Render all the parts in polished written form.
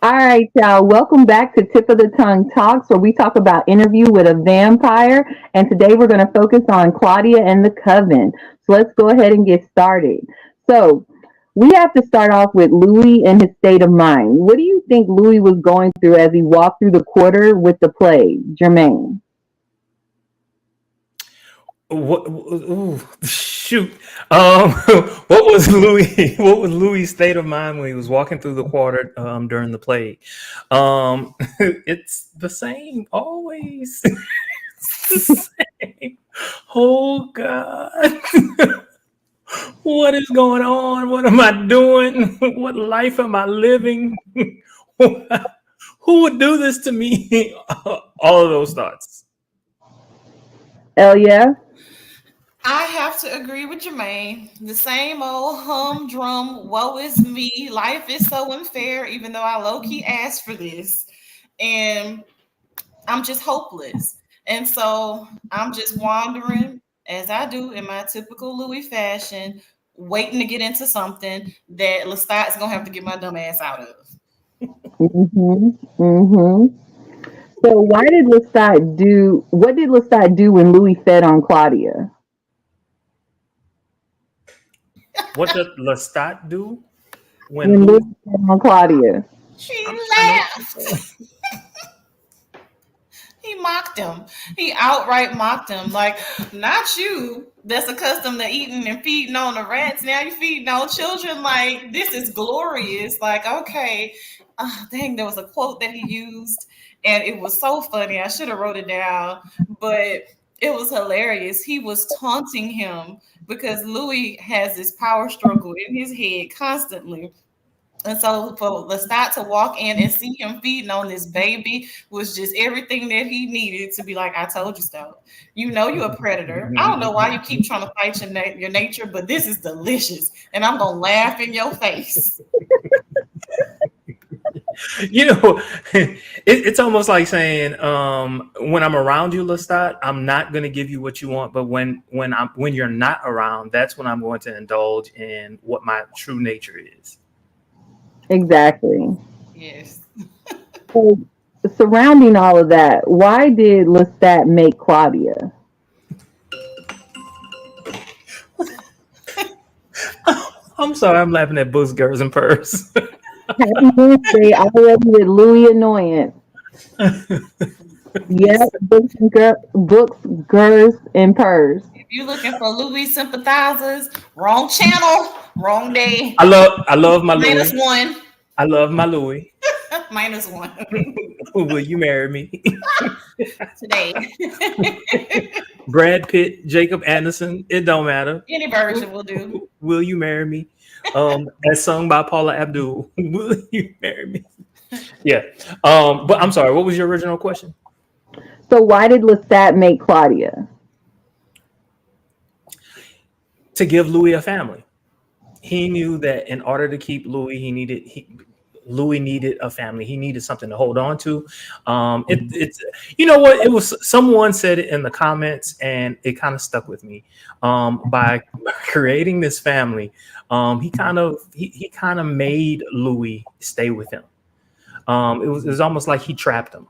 All right, y'all. Welcome back to Tip of the Tongue Talks, where we talk about Interview with a Vampire. And today we're going to focus on Claudia and the Coven. So let's go ahead and get started. So we have to start off with Louis and his state of mind. What do you think Louis was going through as he walked through the quarter with the plague, Jermaine? What? Ooh, shoot. What was Louis? What was Louis' state of mind when he was walking through the quarter during the plague? It's the same always. It's the same. Oh God, what is going on? What am I doing? What life am I living? Who would do this to me? All of those thoughts. Oh, yeah? I have to agree with Jermaine. The same old humdrum, woe is me. Life is so unfair, even though I low key asked for this. And I'm just hopeless. And so I'm just wandering, as I do in my typical Louis fashion, waiting to get into something that Lestat's going to have to get my dumb ass out of. Mm-hmm. Mm-hmm. So what did Lestat do when Louis fed on Claudia? What did Lestat do when When Louis Louis? fed on Claudia? She I'm trying to. laughed. He mocked him. He outright mocked him. Like, not you that's accustomed to eating and feeding on the rats. Now you feeding on children. Like, this is glorious. Like, okay. Dang, there was a quote that he used, and it was so funny. I should have wrote it down, but it was hilarious. He was taunting him because Louis has this power struggle in his head constantly. And so for Lestat to walk in and see him feeding on this baby was just everything that he needed to be like, I told you so. You know you're a predator. I don't know why you keep trying to fight your nature, but this is delicious. And I'm going to laugh in your face. You know, it's almost like saying, when I'm around you, Lestat, I'm not going to give you what you want. But when you're not around, that's when I'm going to indulge in what my true nature is. Exactly. Yes. So, surrounding all of that, why did Lestat make Claudia? I'm sorry, I'm laughing at books, girls, and purrs. Happy Wednesday already with Louis Annoyance. Yep, books, girls, and purrs. If you're looking for Louis sympathizers, wrong channel, wrong day. I love my Minus Louis. one. I love my Louis. Minus one Will you marry me? today. Brad Pitt, Jacob Anderson, it don't matter. Any version will do. Will you marry me? As sung by Paula Abdul. Will you marry me? Yeah. But I'm sorry, what was your original question? So why did Lestat make Claudia? To give Louis a family. He knew that in order to keep Louis, Louis needed a family. He needed something to hold on to. It's you know what? It was someone said it in the comments, and it kind of stuck with me. By creating this family, he kind of made Louis stay with him. It was almost like he trapped him.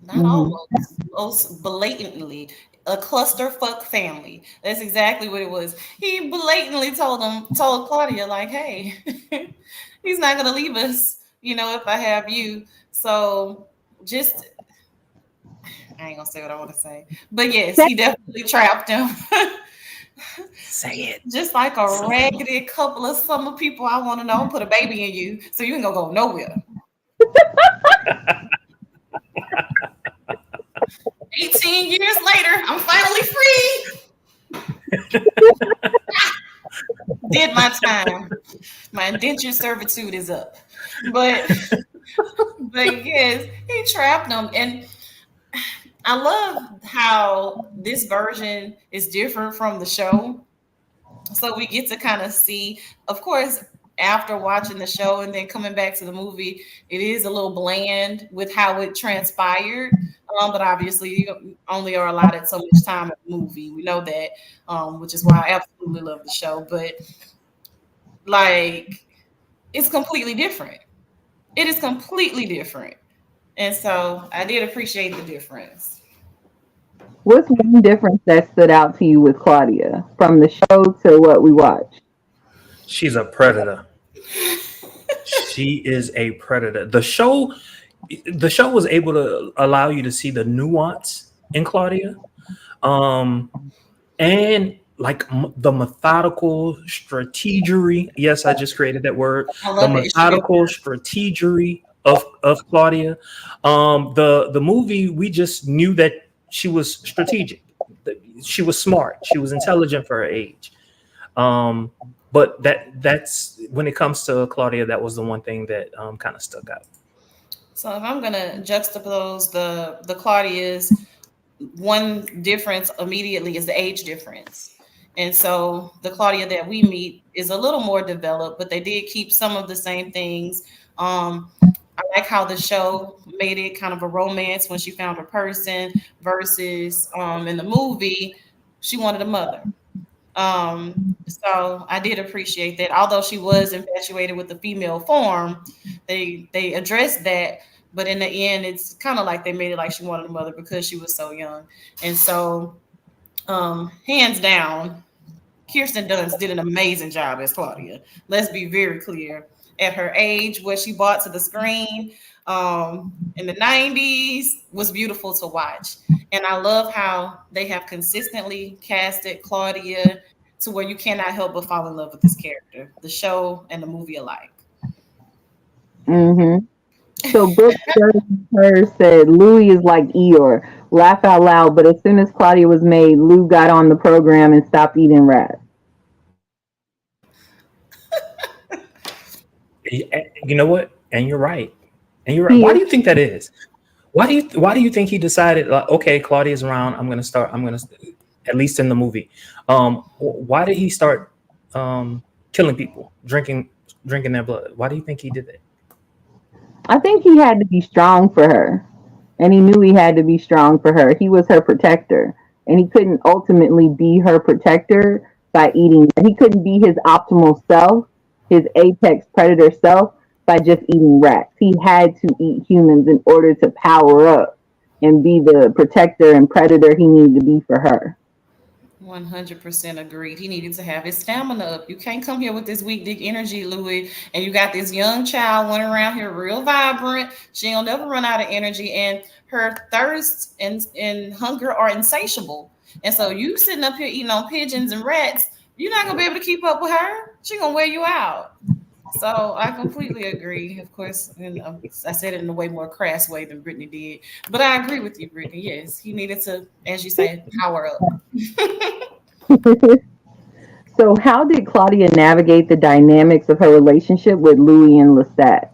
Not Hmm. almost, most blatantly. A clusterfuck family. That's exactly what it was. He blatantly told Claudia, like, hey, he's not gonna leave us, if I have you. So just I ain't gonna say what I want to say. But yes, he definitely trapped him. Say it. Just like a Say raggedy couple of summer people I want to know put a baby in you, so you ain't gonna go nowhere. 18 years later, I'm finally free. Did my time. My indentured servitude is up. But but yes, he trapped them. And I love how this version is different from the show. So we get to kind of see, of course, after watching the show and then coming back to the movie, it is a little bland with how it transpired. But obviously, you only are allotted so much time in the movie. We know that, which is why I absolutely love the show. But like, it's completely different. It is completely different. And so I did appreciate the difference. What's one difference that stood out to you with Claudia from the show to what we watched? She's a predator. She is a predator. The show was able to allow you to see the nuance in Claudia, um, and like the methodical strategery. Yes, I just created that word. I The love it. It should be a methodical word. strategery of Claudia. The movie, we just knew that she was strategic. She was smart. She was intelligent for her age. Um, but that's when it comes to Claudia, that was the one thing that kind of stuck out. So if I'm gonna juxtapose the Claudias, one difference immediately is the age difference. And so the Claudia that we meet is a little more developed, but they did keep some of the same things. I like how the show made it kind of a romance when she found her person versus in the movie, she wanted a mother. So I did appreciate that. Although she was infatuated with the female form, they addressed that, but in the end, it's kind of like they made it like she wanted a mother because she was so young. And so, hands down, Kirsten Dunst did an amazing job as Claudia. Let's be very clear. At her age, what she brought to the screen in the 90s was beautiful to watch. And I love how they have consistently casted Claudia to where you cannot help but fall in love with this character, the show and the movie alike. Mm-hmm. So Brooke her said Louis is like Eeyore. Laugh out loud, but as soon as Claudia was made, Lou got on the program and stopped eating rats. You know what? And you're right. And you're right. He Why is do you think that is? Why do you think he decided, like, okay, Claudia's around. I'm gonna at least in the movie. Why did he start killing people, drinking their blood? Why do you think he did that? I think he had to be strong for her. And he knew he had to be strong for her. He was her protector. And he couldn't ultimately be her protector by eating. He couldn't be his optimal self, his apex predator self, by just eating rats. He had to eat humans in order to power up and be the protector and predator he needed to be for her. 100% agreed. He needed to have his stamina up. You can't come here with this weak dick energy, Louis. And you got this young child running around here real vibrant. She'll never run out of energy. And her thirst and hunger are insatiable. And so you sitting up here eating on pigeons and rats, you're not gonna be able to keep up with her. She's gonna wear you out. So I completely agree. Of course, I said it in a way more crass way than Brittany did. But I agree with you, Brittany. Yes, he needed to, as you say, power up. So, how did Claudia navigate the dynamics of her relationship with Louis and Lestat?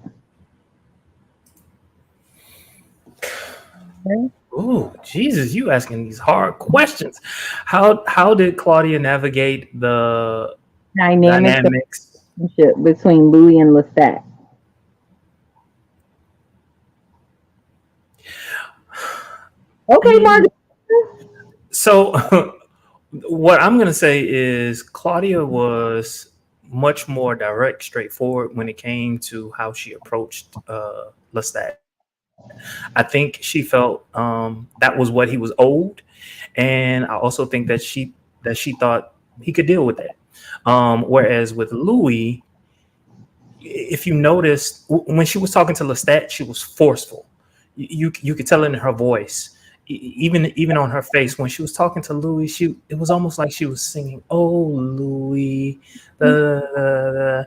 Oh, Jesus, you asking these hard questions. How did Claudia navigate the Dynamics of dynamics? the relationship between Louis and Lestat. Okay, Margaret. So what I'm gonna say is Claudia was much more direct, straightforward when it came to how she approached Lestat. I think she felt that was what he was owed, and I also think that she thought he could deal with that. Whereas with Louis, if you noticed when she was talking to Lestat, she was forceful. You could tell it in her voice, even on her face when she was talking to Louis. It was almost like she was singing, "Oh Louis." Da, da, da, da.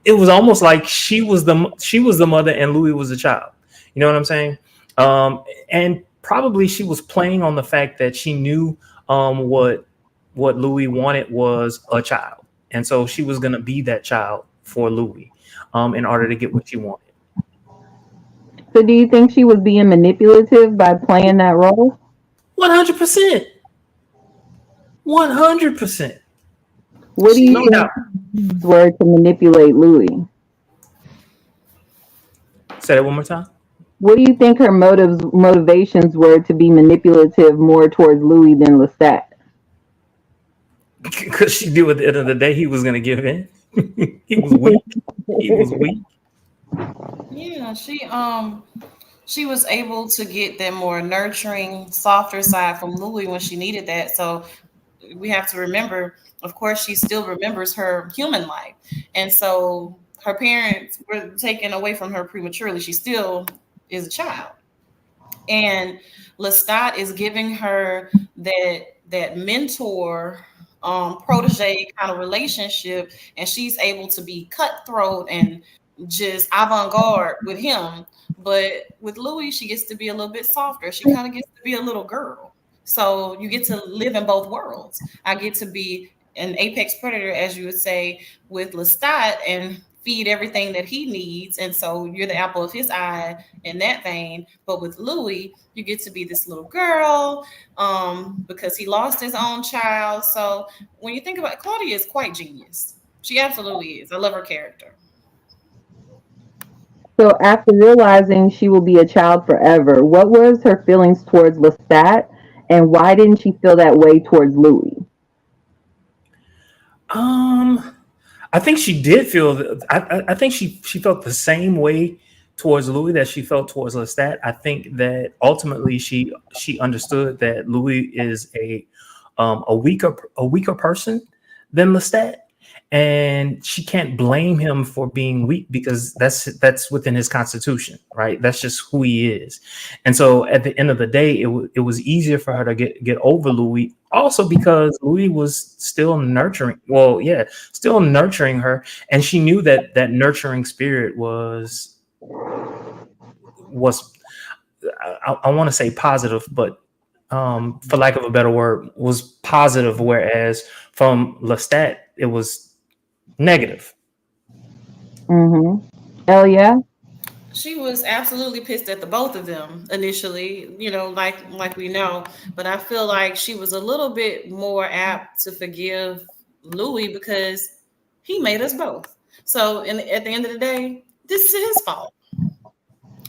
It was almost like she was the mother and Louis was the child. You know what I'm saying? And probably she was playing on the fact that she knew what Louis wanted was a child, and so she was gonna be that child for Louis in order to get what she wanted. So, do you think she was being manipulative by playing that role? 100%, 100%. What do you No think doubt. were to manipulate Louis? Say that one more time. What do you think her motivations were to be manipulative more towards Louis than Lestat? Because she knew at the end of the day he was going to give in. He was weak. He was weak. Yeah, she was able to get that more nurturing, softer side from Louis when she needed that. So we have to remember, of course, she still remembers her human life. And so her parents were taken away from her prematurely. She still is a child. And Lestat is giving her that mentor protege kind of relationship, and she's able to be cutthroat and just avant-garde with him. But with Louis, she gets to be a little bit softer. She kind of gets to be a little girl. So you get to live in both worlds. I get to be an apex predator, as you would say, with Lestat and feed everything that he needs. And so you're the apple of his eye in that vein. But with Louis, you get to be this little girl because he lost his own child. So when you think about it, Claudia is quite genius. She absolutely is. I love her character. So after realizing she will be a child forever, what was her feelings towards Lestat, and why didn't she feel that way towards Louis? I think she did feel. I think she felt the same way towards Louis that she felt towards Lestat. I think that ultimately she understood that Louis is a weaker person than Lestat, and she can't blame him for being weak because that's within his constitution, right? That's just who he is. And so at the end of the day, it was easier for her to get over Louis, also because Louis was still nurturing. Well, yeah, still nurturing her, and she knew that nurturing spirit was I want to say positive, but for lack of a better word, was positive, whereas from Lestat it was negative. Mm-hmm. Elia? She was absolutely pissed at the both of them initially, like we know. But I feel like she was a little bit more apt to forgive Louis because he made us both. So, at the end of the day, this is his fault.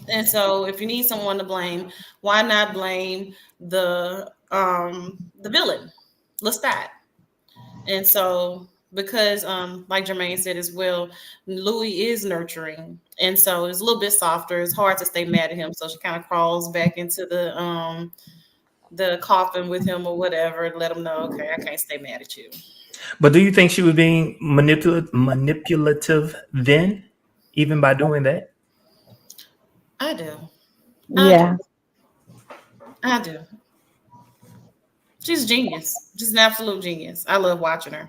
And so, if you need someone to blame, why not blame the villain, Lestat? And so, because like Jermaine said as well, Louis is nurturing, and so it's a little bit softer. It's hard to stay mad at him, so she kind of crawls back into the coffin with him or whatever, and let him know, okay, I can't stay mad at you. But do you think she was being manipulative then, even by doing that? I do. I Yeah. do. I do. She's a genius. She's an absolute genius. I love watching her.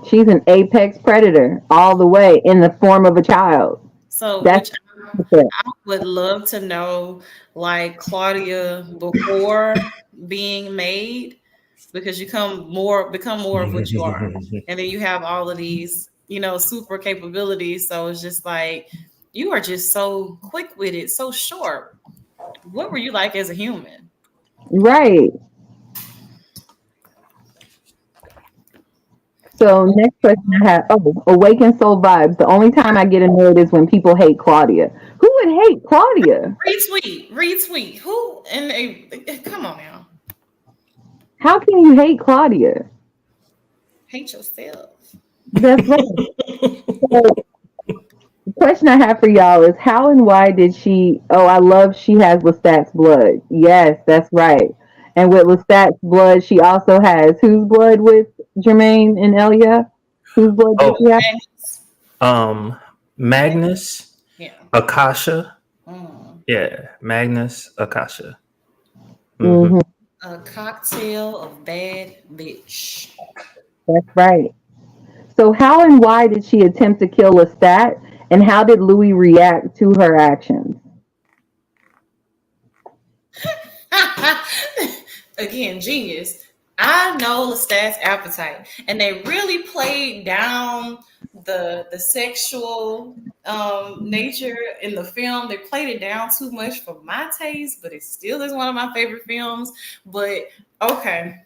She's an apex predator all the way in the form of a child. So, That's which I would love to know, like Claudia before being made, because you become more of what you are, and then you have all of these, super capabilities. So it's just like you are just so quick with it, so sharp. What were you like as a human? right. So next question I have, awaken soul vibes. The only time I get annoyed is when people hate Claudia. Who would hate Claudia? Retweet. Who and come on now, How can you hate Claudia? hate yourself. That's right. So the question I have for y'all is how and why did she? Oh, I love she has Lestat's blood. Yes, that's right. And with Lestat's blood, she also has whose blood with Jermaine and Elia? Whose blood does Oh, she have? Magnus, Yeah. Akasha. Mm. Yeah, Magnus, Akasha. Hmm. A cocktail of bad bitch. That's right. So how and why did she attempt to kill Lestat? And how did Louis react to her actions? Again, genius. I know Lestat's appetite, and they really played down the sexual nature in the film. They played it down too much for my taste, but it still is one of my favorite films. But okay,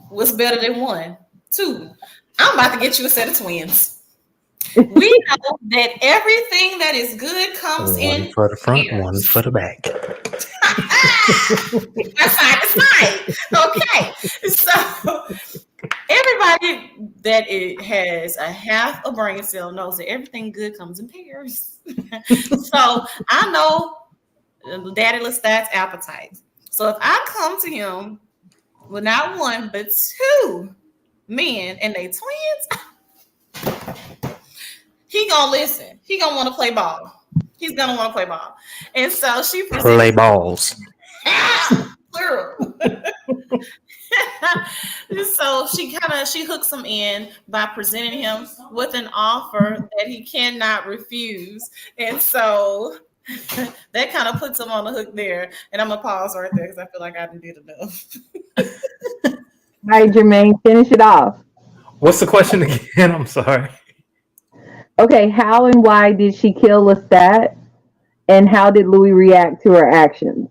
what's better than one? Two. I'm about to get you a set of twins. We know that everything that is good comes One in for the front, one pairs. for the back. That's side to side. Okay. So everybody that it has a half a brain cell, knows that everything good comes in pairs. So I know Daddy Lestat's appetite. So if I come to him with not one but two men and they twins, he gonna listen. He gonna want to play ball. He's gonna want to play ball. And so she Play balls. Plural. So she hooks him in by presenting him with an offer that he cannot refuse. And so that kind of puts him on the hook there. And I'm gonna pause right there because I feel like I did enough. All right, Jermaine, finish it off. What's the question again? I'm sorry. Okay, how and why did she kill Lestat? And how did Louis react to her actions?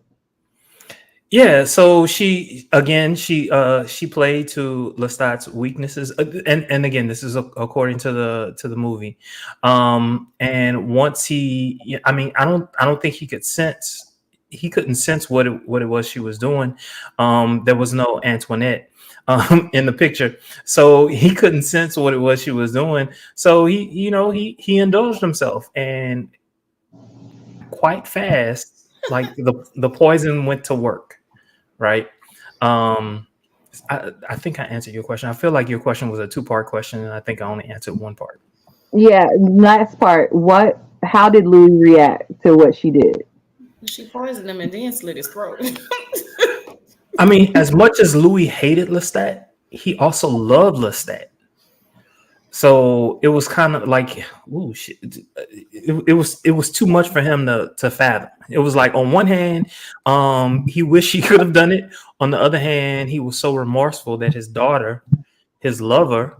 Yeah, so she played to Lestat's weaknesses, and again, this is according to the movie. And once I don't think he couldn't sense what it was she was doing. There was no Antoinette in the picture, so he couldn't sense what it was she was doing. So he indulged himself, and quite fast, like the poison went to work. Right. I think I answered your question. I feel like your question was a 2-part question, and I think I only answered 1 part. Yeah, last part. How did Louis react to what she did? She poisoned him and then slit his throat. I mean, as much as Louis hated Lestat, he also loved Lestat. So it was kind of like, ooh, shit. It was too much for him to fathom. It was like, on one hand, he wished he could have done it. On the other hand, he was so remorseful that his daughter, his lover,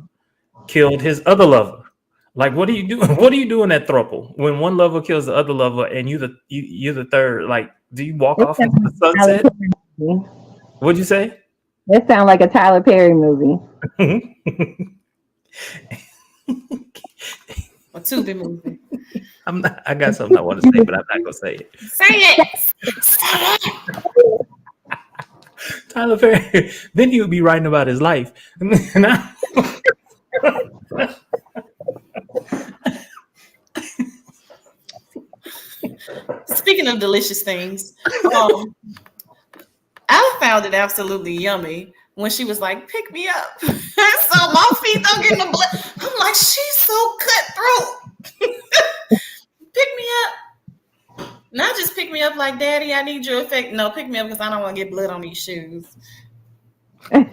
killed his other lover. Like, what do you do? What do you do in that throuple when one lover kills the other lover and you're the third? Like, do you walk off into the sunset? What'd you say? That sounds like a Tyler Perry movie. A Tubi movie. I got something I want to say, but I'm not gonna say it. Say it. Say it. Tyler Perry. Then he would be writing about his life. Speaking of delicious things, I found it absolutely yummy when she was like, "Pick me up," so my feet don't get in the blood. I'm like, she's so cutthroat. Pick me up, not just pick me up like, "Daddy, I need your affection." No, pick me up because I don't want to get blood on these shoes. I'm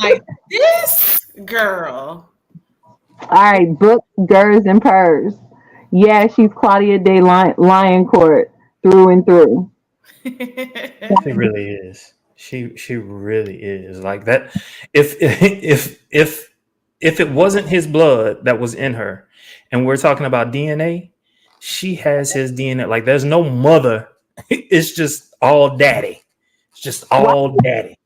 like, this girl. All right, books, gers, and purrs. Yeah, she's Claudia de Lioncourt through and through. She really is. She really is like that. If it wasn't his blood that was in her, and we're talking about DNA, she has his DNA. Like, there's no mother. It's just all daddy. It's just all daddy.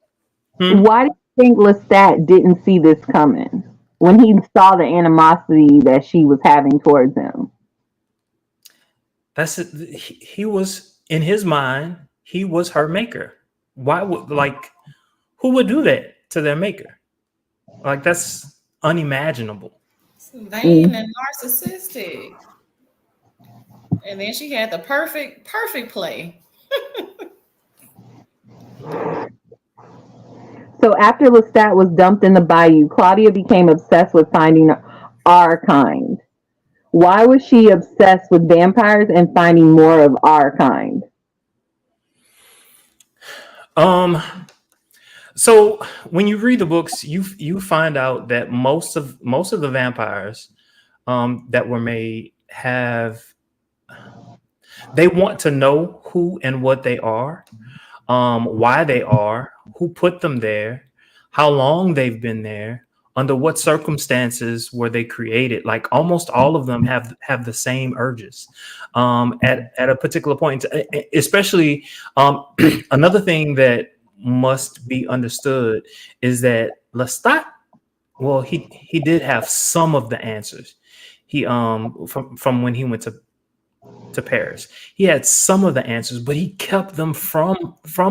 Why do you think Lestat didn't see this coming when he saw the animosity that she was having towards him? That's it. He was, in his mind, he was her maker. Why would, who would do that to their maker? Like, that's unimaginable. It's vain and narcissistic. And then she had the perfect play. So after Lestat was dumped in the bayou, Claudia became obsessed with finding our kind. Why was she obsessed with vampires and finding more of our kind? So when you read the books, you find out that most of the vampires that were made they want to know who and what they are, why they are, who put them there, how long they've been there, under what circumstances were they created. Like, almost all of them have the same urges at a particular point. Especially another thing that must be understood is that Lestat, well, he did have some of the answers. He from when he went to to Paris. He had some of the answers, but he kept them from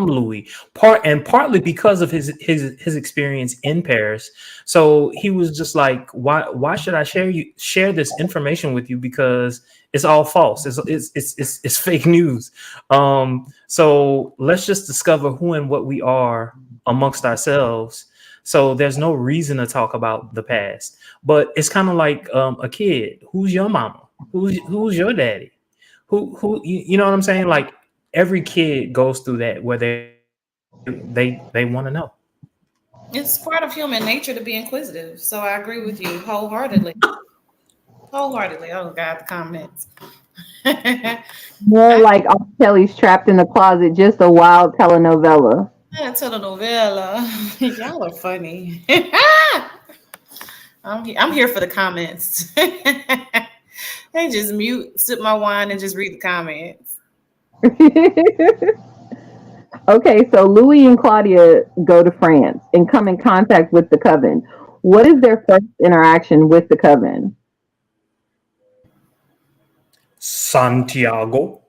Louis, partly because of his experience in Paris. So he was just like, why should I share this information with you? Because it's all false. It's fake news. So let's just discover who and what we are amongst ourselves. So there's no reason to talk about the past. But it's kind of like a kid. Who's your mama? Who's your daddy? Who you know what I'm saying? Like every kid goes through that where they want to know. It's part of human nature to be inquisitive. So I agree with you wholeheartedly. Wholeheartedly. Oh God, the comments. More like R. Kelly's Trapped in the Closet, just a wild telenovela. Yeah, telenovela. Y'all are funny. I'm here for the comments. They just mute, sip my wine, and just read the comments. Okay, so Louis and Claudia go to France and come in contact with the Coven. What is their first interaction with the Coven? Santiago.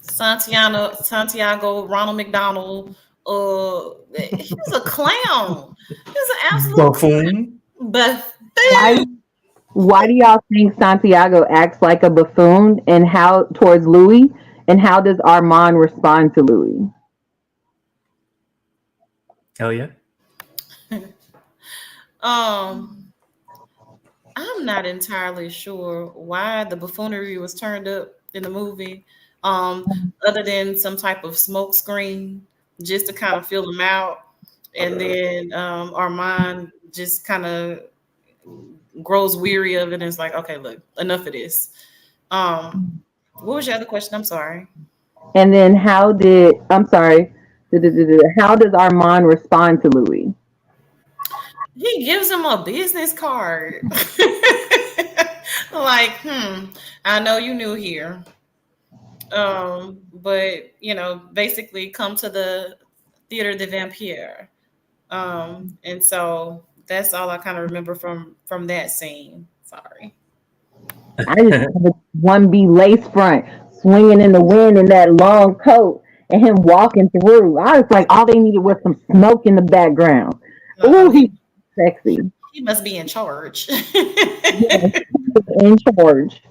Santiago, Ronald McDonald. He's a clown. He's an absolute Buffoon. buffoon. Why do y'all think Santiago acts like a buffoon and how towards Louis? And how does Armand respond to Louis? Hell yeah. I'm not entirely sure why the buffoonery was turned up in the movie. Other than some type of smoke screen, just to kind of feel him out. And then Armand just kind of grows weary of it and is like, okay, look, enough of this. What was your other question? I'm sorry. And then how does Armand respond to Louis? He gives him a business card. Like, I know you new here. But basically come to the Theater de Vampire. And so that's all I kind of remember from that scene. Sorry. I just remember 1B lace front swinging in the wind in that long coat and him walking through. I was like, all they needed was some smoke in the background. Ooh, he's sexy. He must be in charge. Yes, in charge.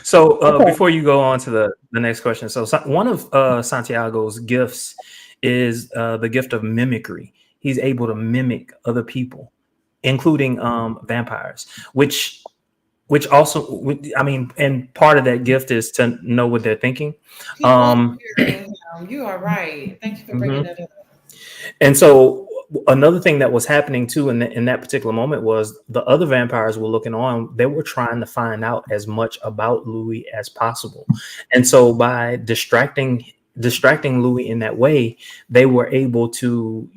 So before you go on to the next question, so one of Santiago's gifts is the gift of mimicry. He's able to mimic other people, including vampires, which also, I mean, and part of that gift is to know what they're thinking. You are right. Thank you for bringing that up. And so another thing that was happening too in that particular moment was the other vampires were looking on. They were trying to find out as much about Louis as possible. And so by distracting Louis in that way, they were able to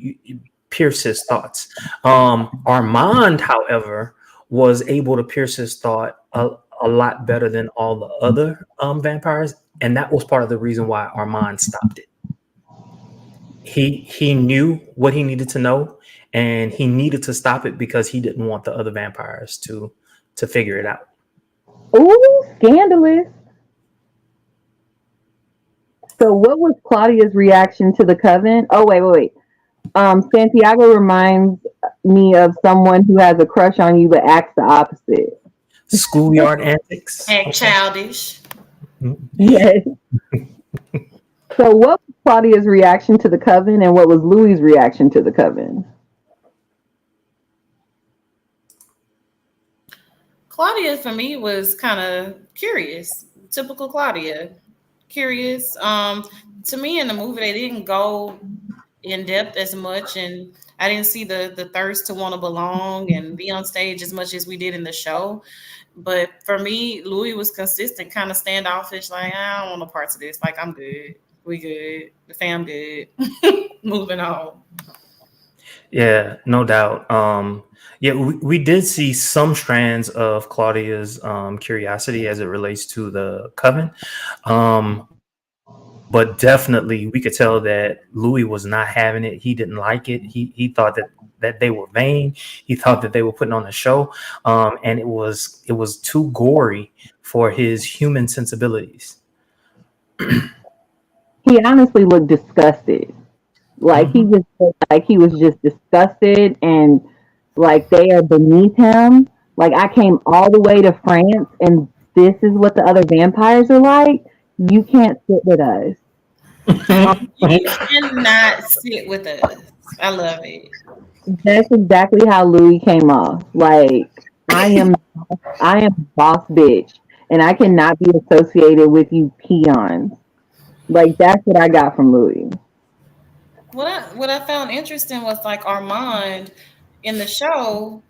pierce his thoughts. Armand, however, was able to pierce his thought a lot better than all the other vampires. And that was part of the reason why Armand stopped it. He knew what he needed to know, and he needed to stop it because he didn't want the other vampires to figure it out. Ooh, scandalous. So what was Claudia's reaction to the Coven? Oh, wait. Santiago reminds me of someone who has a crush on you but acts the opposite. Schoolyard antics. Act childish. Yes. So what was Claudia's reaction to the Coven and what was Louis' reaction to the Coven? Claudia for me was kind of curious. Typical Claudia. Curious. To me in the movie they didn't go in depth as much, and I didn't see the thirst to want to belong and be on stage as much as we did in the show. But for me, Louis was consistent, kind of standoffish, like, I don't want no parts of this. Like, I'm good. We good. The fam good. Moving on. Yeah, no doubt. We did see some strands of Claudia's curiosity as it relates to the Coven. But definitely we could tell that Louis was not having it. He didn't like it. He thought that they were vain. He thought that they were putting on a show. And it was too gory for his human sensibilities. He honestly looked disgusted. Like he Mhm. just looked like he was just disgusted and like they are beneath him. Like I came all the way to France and this is what the other vampires are like. You can't sit with us. You cannot sit with us. I love it. That's exactly how Louis came off. Like I am I am boss bitch and I cannot be associated with you peons. Like that's what I got from Louis. What I found interesting was like Armand in the show,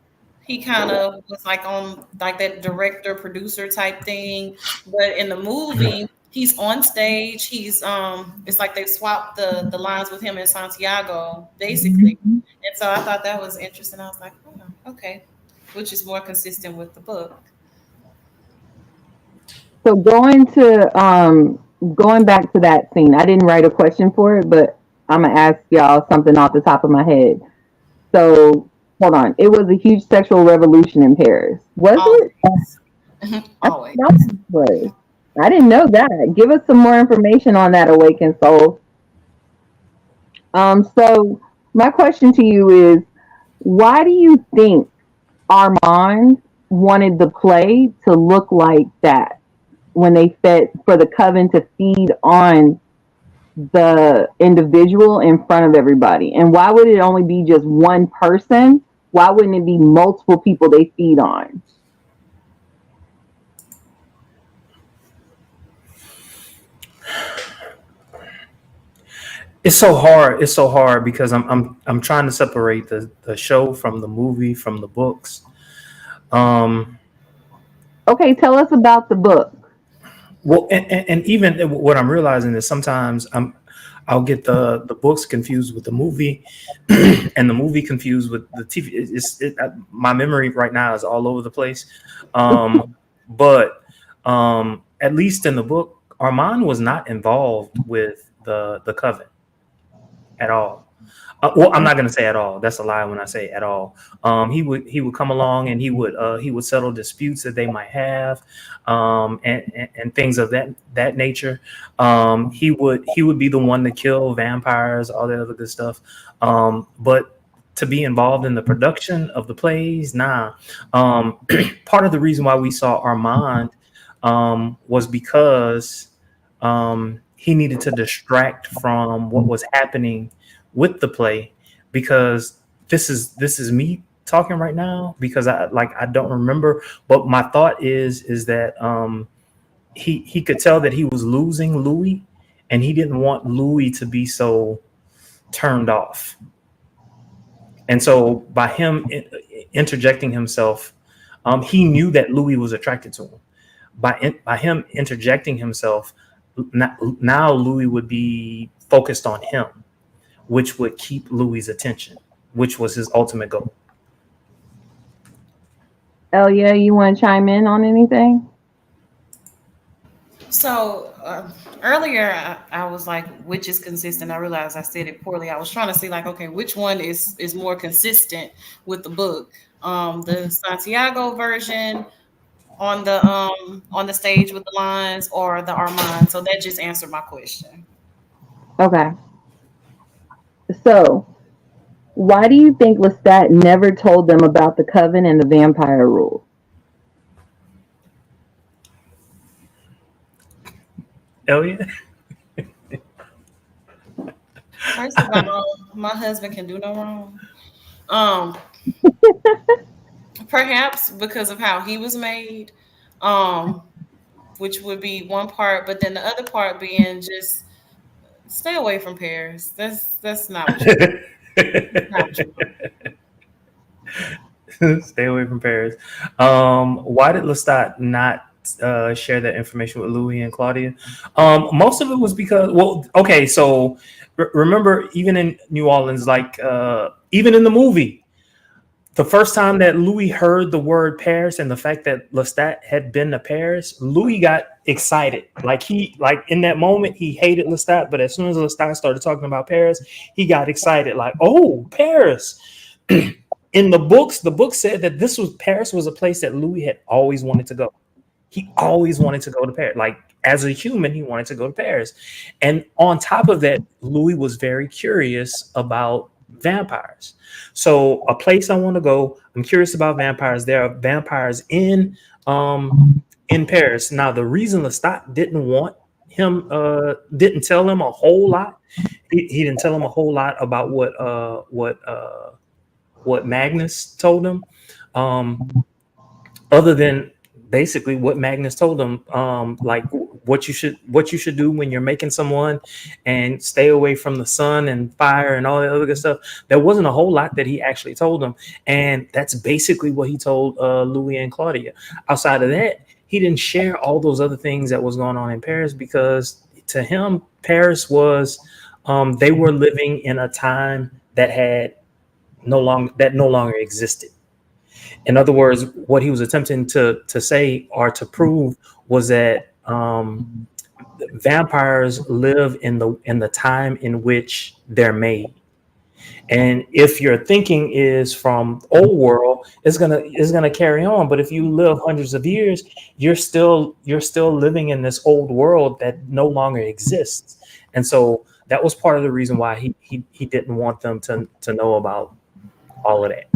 he kind of was like on like that director producer type thing, but in the movie he's on stage. He's it's like they swapped the lines with him in Santiago basically, and so I thought that was interesting. I was like, oh, okay, which is more consistent with the book. So going back to that scene, I didn't write a question for it, but I'm gonna ask y'all something off the top of my head. So hold on. It was a huge sexual revolution in Paris. Was it? Always, I always. thought it was. I didn't know that. Give us some more information on that awakened soul. So my question to you is, why do you think Armand wanted the play to look like that when they fed for the coven to feed on the individual in front of everybody? And why would it only be just one person? Why wouldn't it be multiple people they feed on? It's so hard. It's so hard because I'm trying to separate the show from the movie from the books. Um, Okay, tell us about the book. well, and even what I'm realizing is sometimes I'll get the books confused with the movie, and the movie confused with the TV. My memory right now is all over the place. But at least in the book, Armand was not involved with the coven at all. Well, I'm not going to say at all. That's a lie when I say at all. He would come along and he would settle disputes that they might have, and things of that nature. He would be the one to kill vampires, all that other good stuff. But to be involved in the production of the plays, nah. Part of the reason why we saw Armand was because he needed to distract from what was happening with the play, because this is me talking right now because I don't remember, but my thought is that he could tell that he was losing Louis, and he didn't want Louis to be so turned off. And so by him interjecting himself, he knew that Louis was attracted to him. By him interjecting himself, now Louis would be focused on him, which would keep Louis's attention, which was his ultimate goal. Elia, you want to chime in on anything? So earlier, I was like, which is consistent. I realized I said it poorly. I was trying to see like, okay, which one is more consistent with the book? The Santiago version on the stage with the lines, or the Armand. So that just answered my question. Okay. So, why do you think Lestat never told them about the coven and the vampire rules? Elliot. First of all, my husband can do no wrong. Um, Perhaps because of how he was made, um, which would be one part, but then the other part being just stay away from Paris. That's not what you want. That's not what you want. Stay away from Paris. Why did Lestat not share that information with Louis and Claudia? Most of it was because, well, okay, so remember, even in New Orleans, like even in the movie, the first time that Louis heard the word Paris and the fact that Lestat had been to Paris, Louis got excited. Like in that moment, he hated Lestat, but as soon as Lestat started talking about Paris, he got excited. Like, oh, Paris. In the book said that this was Paris was a place that Louis had always wanted to go. He always wanted to go to Paris. Like as a human, he wanted to go to Paris. And on top of that, Louis was very curious about vampires. So a place I want to go, I'm curious about vampires. There are vampires in Paris. Now the reason Lestat didn't tell him a whole lot. He didn't tell him a whole lot about what Magnus told him. Other than basically what Magnus told him, like what you should do when you're making someone, and stay away from the sun and fire and all that other good stuff. There wasn't a whole lot that he actually told them, and that's basically what he told Louis and Claudia. Outside of that, he didn't share all those other things that was going on in Paris, because to him, Paris was they were living in a time that had no longer existed. In other words, what he was attempting to say or to prove was that vampires live in the time in which they're made. And if your thinking is from old world, it's gonna carry on. But if you live hundreds of years, you're still living in this old world that no longer exists. And so that was part of the reason why he didn't want them to know about all of that.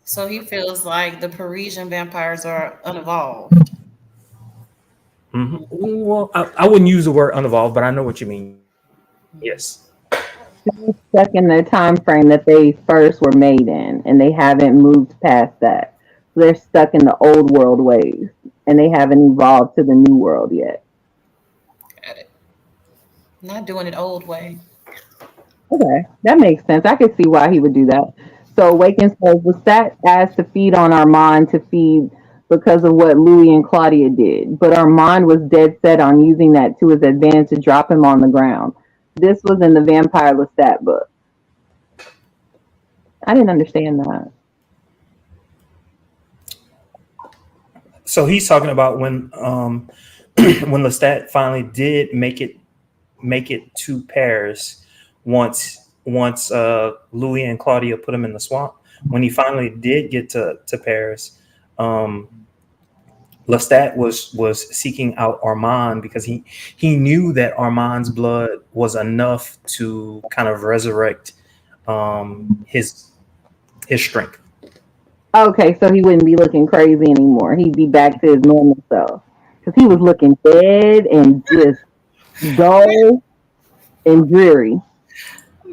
So he feels like the Parisian vampires are unevolved. Well, I wouldn't use the word unevolved, but I know what you mean. Yes. Stuck in the time frame that they first were made in, and they haven't moved past that. So they're stuck in the old world ways, and they haven't evolved to the new world yet. Got it. Not doing it old way. Okay, that makes sense. I could see why he would do that. So Awaken says, was that asked to feed on Armand to feed because of what Louis and Claudia did, but Armand was dead set on using that to his advantage to drop him on the ground. This was in the Vampire Lestat book. I didn't understand that. So he's talking about when when Lestat finally did make it to Paris, once Louis and Claudia put him in the swamp. When he finally did get to Paris, Lestat was seeking out Armand because he knew that Armand's blood was enough to kind of resurrect his strength. Okay, so he wouldn't be looking crazy anymore. He'd be back to his normal self. Because he was looking dead and just dull and dreary.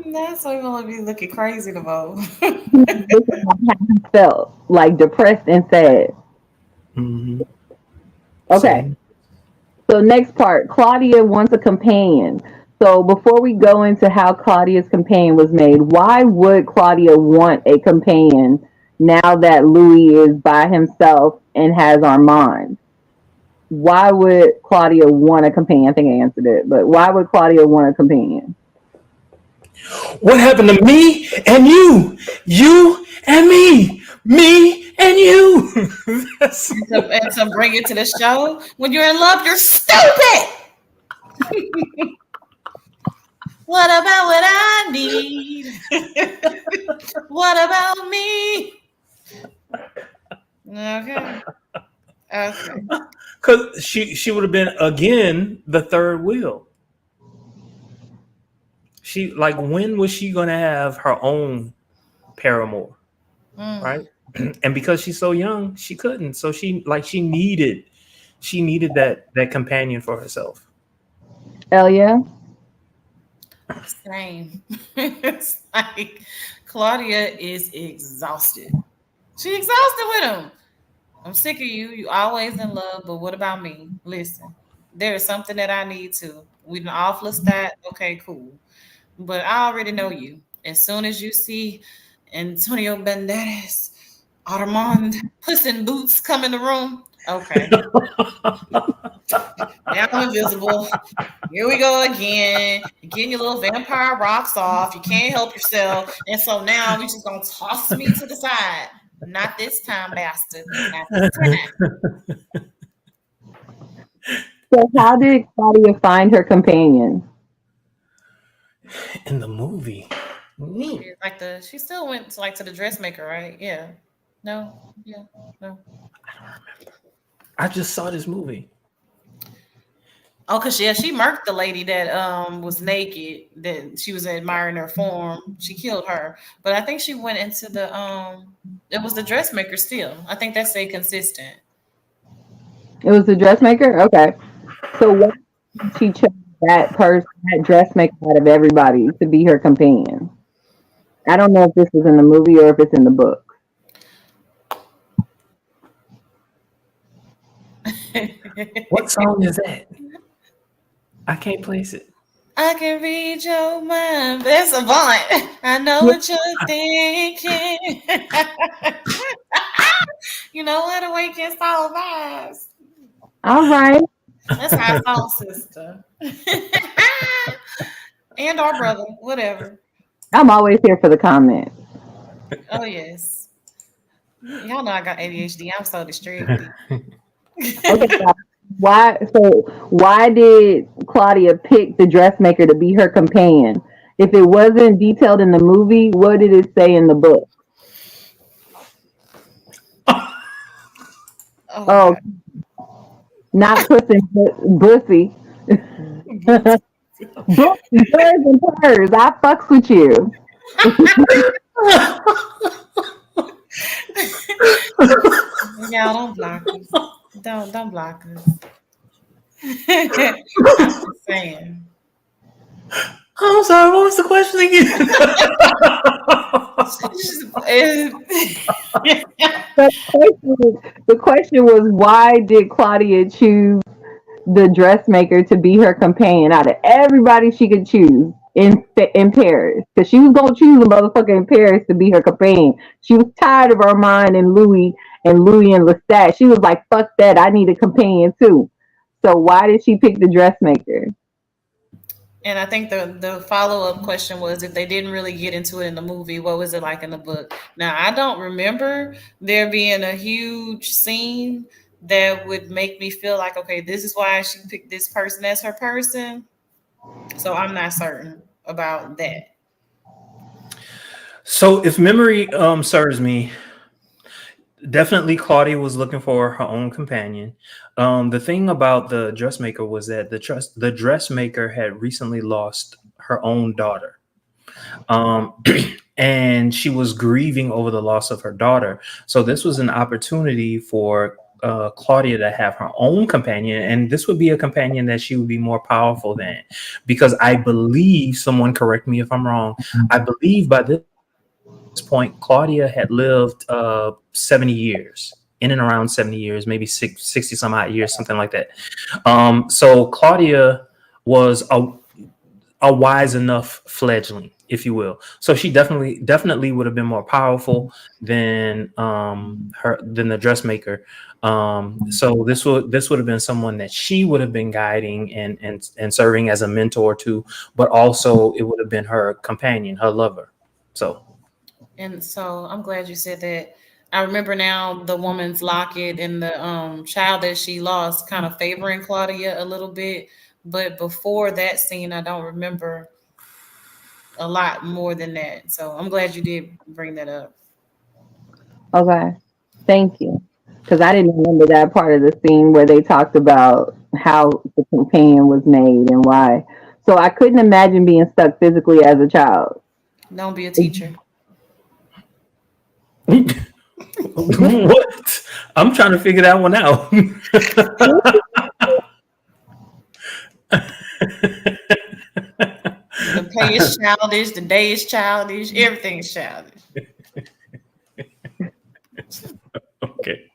That's why we want to be looking crazy to vote. Looking like how he felt, like depressed and sad. Mm-hmm. Okay. So next part, Claudia wants a companion. So before we go into how Claudia's companion was made, why would Claudia want a companion now that Louis is by himself and has Armand? Why would Claudia want a companion? I think I answered it, but why would Claudia want a companion? What happened to me and you? You and me and you. And to bring it to the show, when you're in love, you're stupid. What about what I need? What about me? Okay. Because she would have been again the third wheel. She, like, when was she gonna have her own paramour, right? And because she's so young, she couldn't. So she needed that companion for herself. Hell yeah. Same. It's like Claudia is exhausted. She's exhausted with him. I'm sick of you. You always in love, but what about me? Listen, there is something that I need to. We can off Lestat. Okay, cool. But I already know you. As soon as you see Antonio Banderas, Armand, Puss in Boots come in the room, okay. Now I'm invisible. Here we go again. You're getting your little vampire rocks off. You can't help yourself. And so now we just gonna toss me to the side. Not this time, bastard. Not this time. So how did Claudia find her companion? In the movie. She still went to the dressmaker, right? Yeah. No. Yeah. No. I just saw this movie. Oh, cause yeah, she murked the lady that was naked. That she was admiring her form. She killed her, but I think she went into the It was the dressmaker still. I think that stayed consistent. It was the dressmaker? Okay. So why did she chose that person, that dressmaker out of everybody to be her companion? I don't know if this is in the movie or if it's in the book. What song is that? I can't place it. I can read your mind. That's Avant. I know what you're thinking. You know what? Awakens all vibes. All right. That's our soul sister. And our brother, whatever. I'm always here for the comments. Oh yes. Y'all know I got ADHD. I'm so distracted. Okay. Why did Claudia pick the dressmaker to be her companion? If it wasn't detailed in the movie, what did it say in the book? Oh, not pussy, bussy. Books, birds, and purrs. I fucks with you. Y'all don't block us. Don't block us. I'm just saying. I'm sorry, what was the question again? The question was, why did Claudia choose the dressmaker to be her companion out of everybody she could choose in Paris? Because she was gonna choose a motherfucker in Paris to be her companion. She was tired of Armand and Louis and Lestat. She was like, "Fuck that! I need a companion too." So why did she pick the dressmaker? And I think the follow-up question was, if they didn't really get into it in the movie, what was it like in the book? Now, I don't remember there being a huge scene that would make me feel like, okay, this is why she picked this person as her person. So I'm not certain about that. So if memory serves me, definitely Claudia was looking for her own companion. The thing about the dressmaker was that the dressmaker had recently lost her own daughter. And she was grieving over the loss of her daughter. So this was an opportunity for Claudia to have her own companion, and this would be a companion that she would be more powerful than, because I believe, someone correct me if I'm wrong, I believe by this point Claudia had lived 70 years, in and around 70 years, maybe 60 some odd years, something like that. So Claudia was a wise enough fledgling, if you will. So she definitely would have been more powerful than the dressmaker. So this would have been someone that she would have been guiding and serving as a mentor to, but also it would have been her companion, her lover. So I'm glad you said that. I remember now the woman's locket and the child that she lost kind of favoring Claudia a little bit. But before that scene, I don't remember a lot more than that. So I'm glad you did bring that up. Okay, thank you. Because I didn't remember that part of the scene where they talked about how the companion was made and why. So I couldn't imagine being stuck physically as a child. Don't be a teacher. what? I'm trying to figure that one out. The pay is childish, the day is childish, everything is childish. Okay.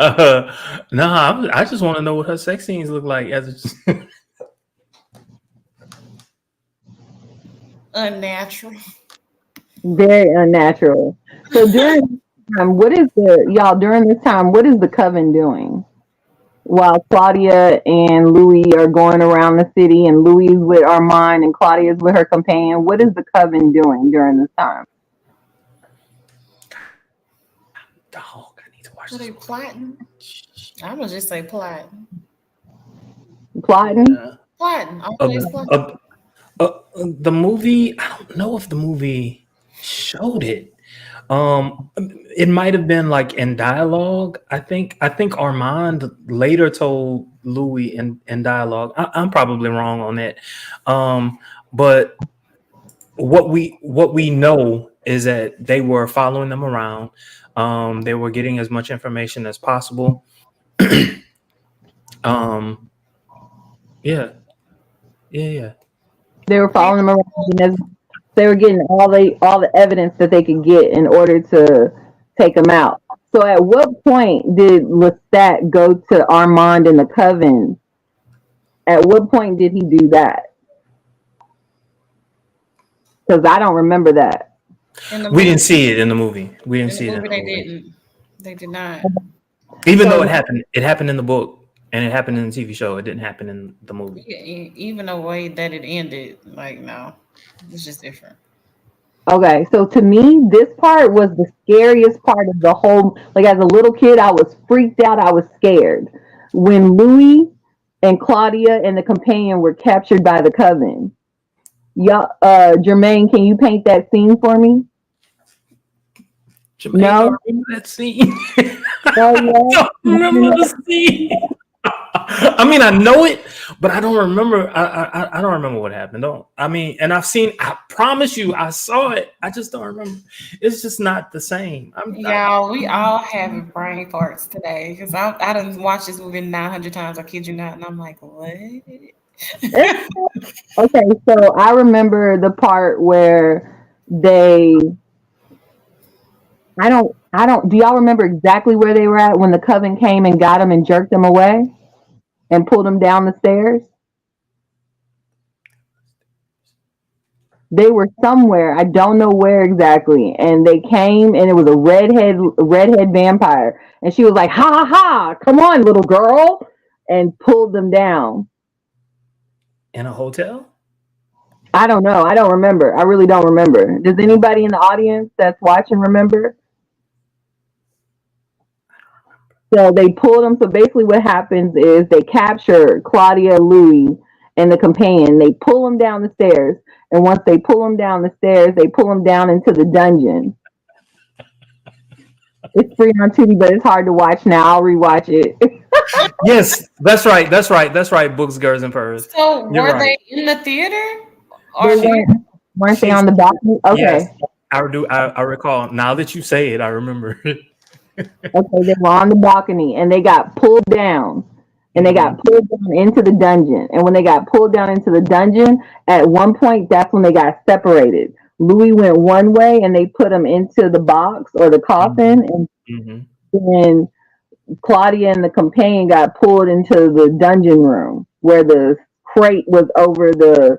I just want to know what her sex scenes look like as a unnatural. Very unnatural. So during this time, during this time, what is the Coven doing? While Claudia and Louis are going around the city, and Louis is with Armand and Claudia is with her companion, what is the Coven doing during this time? Dog, I need to watch Are they plotting? I'm gonna just say plotting. Plotting? Plotting. Always plotting. The movie, I don't know if the movie showed it. It might have been like in dialogue. I think Armand later told Louis in dialogue. I'm probably wrong on that. But what we know is that they were following them around. They were getting as much information as possible. Um, yeah, yeah. They were following them around, and they were getting all the evidence that they could get in order to take them out. So, at what point did Lestat go to Armand in the Coven? At what point did he do that? Because I don't remember that. We didn't see it in the movie. We didn't In see the it in movie, the they movie. didn't. They did not. Even So, though it happened in the book and it happened in the TV show. It didn't happen in the movie. Even the way that it ended, like no, it's just different. okay, so to me, this part was the scariest part of the whole. Like as a little kid, I was freaked out. I was scared when Louis and Claudia and the companion were captured by the Coven. Yeah, Jermaine, can you paint that scene for me? Jermaine No. don't remember that scene. Oh I yeah. don't remember the scene. I mean, I know it, but I don't remember. I don't remember what happened. Don't. I mean, and I've seen. I promise you, I saw it. I just don't remember. It's just not the same. Y'all, we all having brain farts today because I done watched this movie 900 times. I kid you not, and I'm like, what? Okay, so I remember the part where they. I don't. Do y'all remember exactly where they were at when the Coven came and got them and jerked them away and pulled them down the stairs? They were somewhere. I don't know where exactly. And they came and it was a redhead vampire. And she was like, ha ha ha, come on, little girl, and pulled them down. In a hotel. I don't know. I don't remember. I really don't remember. Does anybody in the audience that's watching remember? So they pulled them. So basically, what happens is they capture Claudia, Louis, and the companion. They pull them down the stairs. And once they pull them down the stairs, they pull them down into the dungeon. It's free on Tubi, but it's hard to watch now. I'll rewatch it. Yes, that's right. That's right. That's right. Books, girls, and furs. So You're were right. they in the theater? They Or weren't they on the balcony? Yes, Okay. I recall. Now that you say it, I remember. Okay, they were on the balcony and they got pulled down. And they got pulled down into the dungeon. And when they got pulled down into the dungeon, at one point, that's when they got separated. Louis went one way and they put him into the box or the coffin. And Mm-hmm. then Claudia and the companion got pulled into the dungeon room where the crate was over the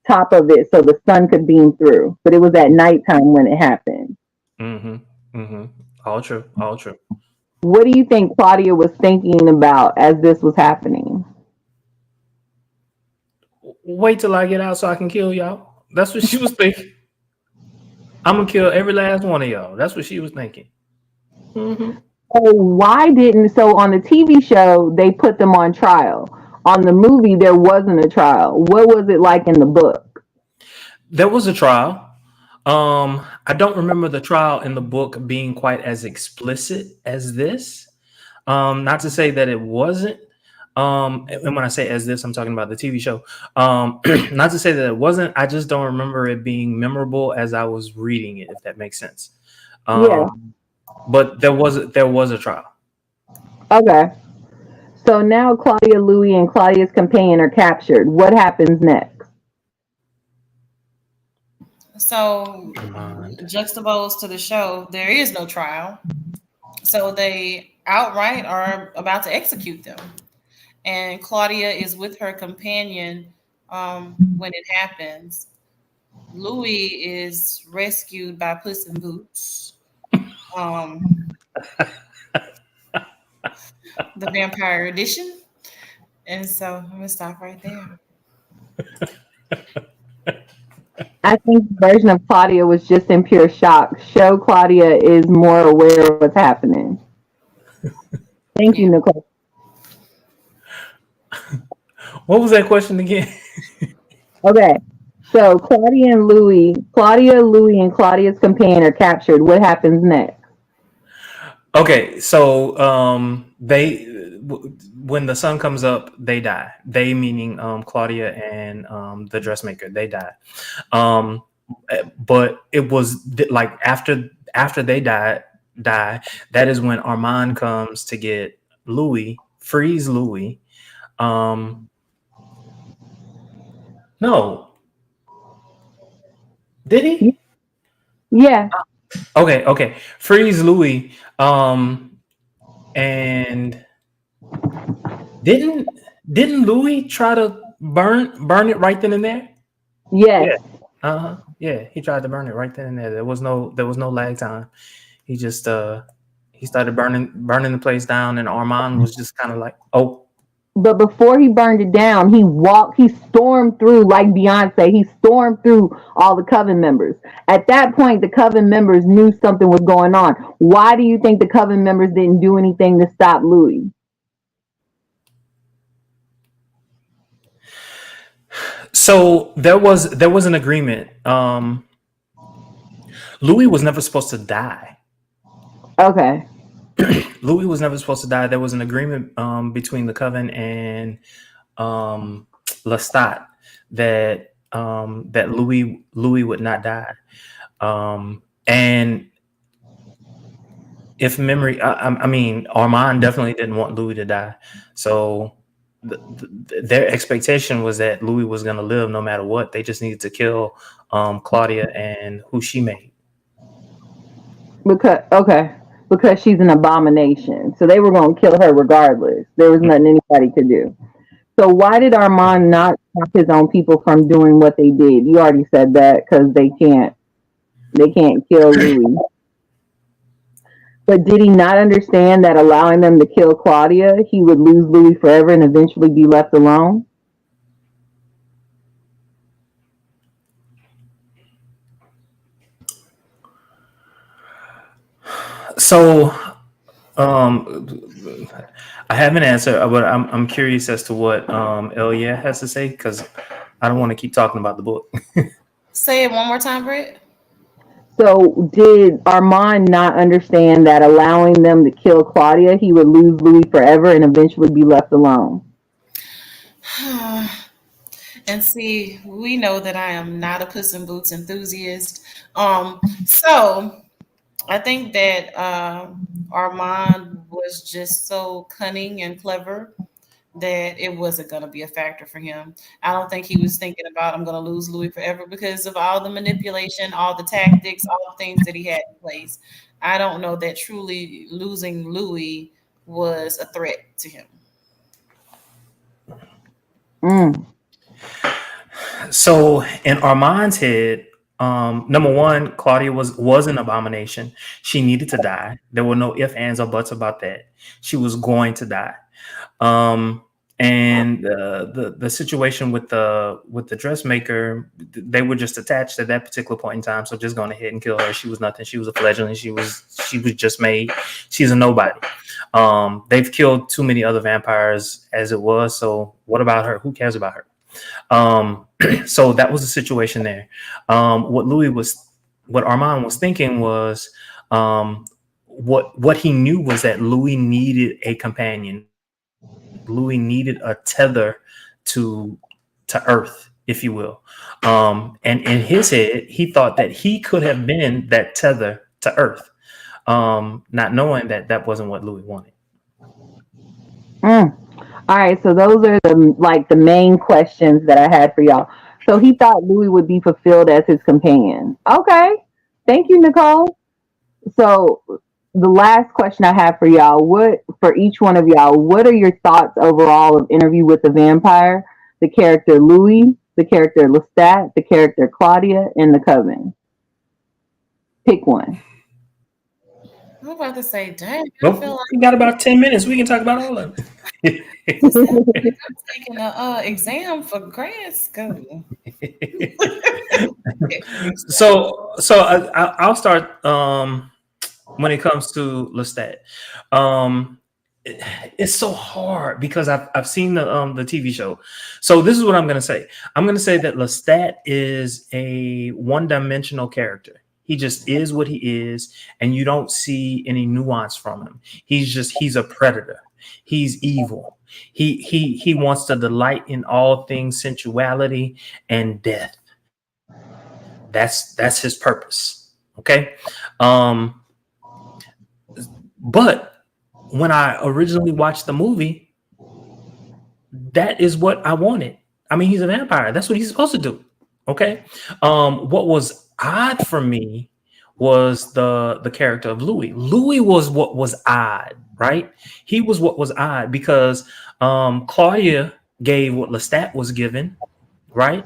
top of it so the sun could beam through. But it was at nighttime when it happened. Mm-hmm. Mm-hmm. All true. All true. What do you think Claudia was thinking about as this was happening? Wait till I get out so I can kill y'all. That's what she was thinking. I'm gonna kill every last one of y'all. That's what she was thinking. Mm-hmm. So on the TV show they put them on trial. On the movie there wasn't a trial. What was it like in the book? There was a trial. I don't remember the trial in the book being quite as explicit as this. Not to say that it wasn't. And when I say as this, I'm talking about the TV show. Not to say that it wasn't. I just don't remember it being memorable as I was reading it, if that makes sense. Yeah. But there was a trial. Okay. So now Claudia, Louis, and Claudia's companion are captured. What happens next? so juxtaposed to the show, there is no trial. So they outright are about to execute them. And Claudia is with her companion when it happens. Louis is rescued by Puss in Boots, um, the vampire edition. And so I'm gonna stop right there. I think the version of Claudia was just in pure shock. Show Claudia is more aware of what's happening. Thank you, Nicole. What was that question again? Okay. So Claudia, Louis, and Claudia's companion are captured. What happens next? Okay, so when the sun comes up, they die. They meaning Claudia and the dressmaker, they die. Um, but it was like after they die, that is when Armand comes to get Louis, frees Louis. Um, no, did he? Yeah. Okay, frees Louis. And didn't Louis try to burn it right then and there? Yes. Yeah. Uh-huh. Yeah, he tried to burn it right then and there. There was no lag time. He just he started burning the place down, and Armand was just kind of like, oh, But before he burned it down, he stormed through like Beyonce. He stormed through all the Coven members. At that point, the Coven members knew something was going on. Why do you think the Coven members didn't do anything to stop Louis? so there was an agreement. Louis was never supposed to die. Okay. Louis was never supposed to die. There was an agreement between the Coven and Lestat that Louis would not die. And if memory, I mean, Armand definitely didn't want Louis to die. So their expectation was that Louis was going to live no matter what. They just needed to kill Claudia and who she made. Because she's an abomination. So they were going to kill her regardless. There was nothing anybody could do. So why did Armand not stop his own people from doing what they did? You already said that because they can't kill Louis. But did he not understand that allowing them to kill Claudia, he would lose Louis forever and eventually be left alone? So um, I have an answer, but I'm curious as to what Elia has to say because I don't want to keep talking about the book. Say it one more time, Britt. So did Armand not understand that allowing them to kill Claudia, he would lose Louis forever and eventually be left alone? And see, we know that I am not a Puss in Boots enthusiast. So I think that Armand was just so cunning and clever that it wasn't going to be a factor for him. I don't think he was thinking about I'm going to lose Louis forever because of all the manipulation, all the tactics, all the things that he had in place. I don't know that truly losing Louis was a threat to him. Mm. So in Armand's head, number one, Claudia was an abomination. She needed to die. There were no ifs, ands, or buts about that. She was going to die. Um, and the situation with the dressmaker, they were just attached at that particular point in time. So just going ahead and kill her. She was nothing. She was a fledgling. She was just made. She's a nobody. They've killed too many other vampires as it was. So what about her? Who cares about her? So that was the situation there. What Armand was thinking was, what he knew was that Louis needed a companion. Louis needed a tether to Earth, if you will. And in his head, he thought that he could have been that tether to Earth, not knowing that that wasn't what Louis wanted. Mm. All right, so those are the main questions that I had for y'all. So he thought Louis would be fulfilled as his companion. Okay, thank you, Nicole. So the last question I have for y'all, for each one of y'all, what are your thoughts overall of Interview with the Vampire, the character Louis, the character Lestat, the character Claudia, and the Coven? Pick one. I'm about to say, dang, I Nope. feel like We got about 10 minutes. We can talk about all of it. I'm taking an exam for grad school. So I'll start when it comes to Lestat. it's so hard because I've seen the TV show. So this is what I'm gonna say. I'm gonna say that Lestat is a one-dimensional character. He just is what he is, and you don't see any nuance from him. He's a predator. He's evil. He wants to delight in all things sensuality and death. That's his purpose. Okay. Um, but when I originally watched the movie, that is what I wanted. I mean, he's a vampire. That's what he's supposed to do. Okay. What was odd for me was the character of Louis. Louis was what was odd, right? He was what was odd because Claudia gave what Lestat was given, right?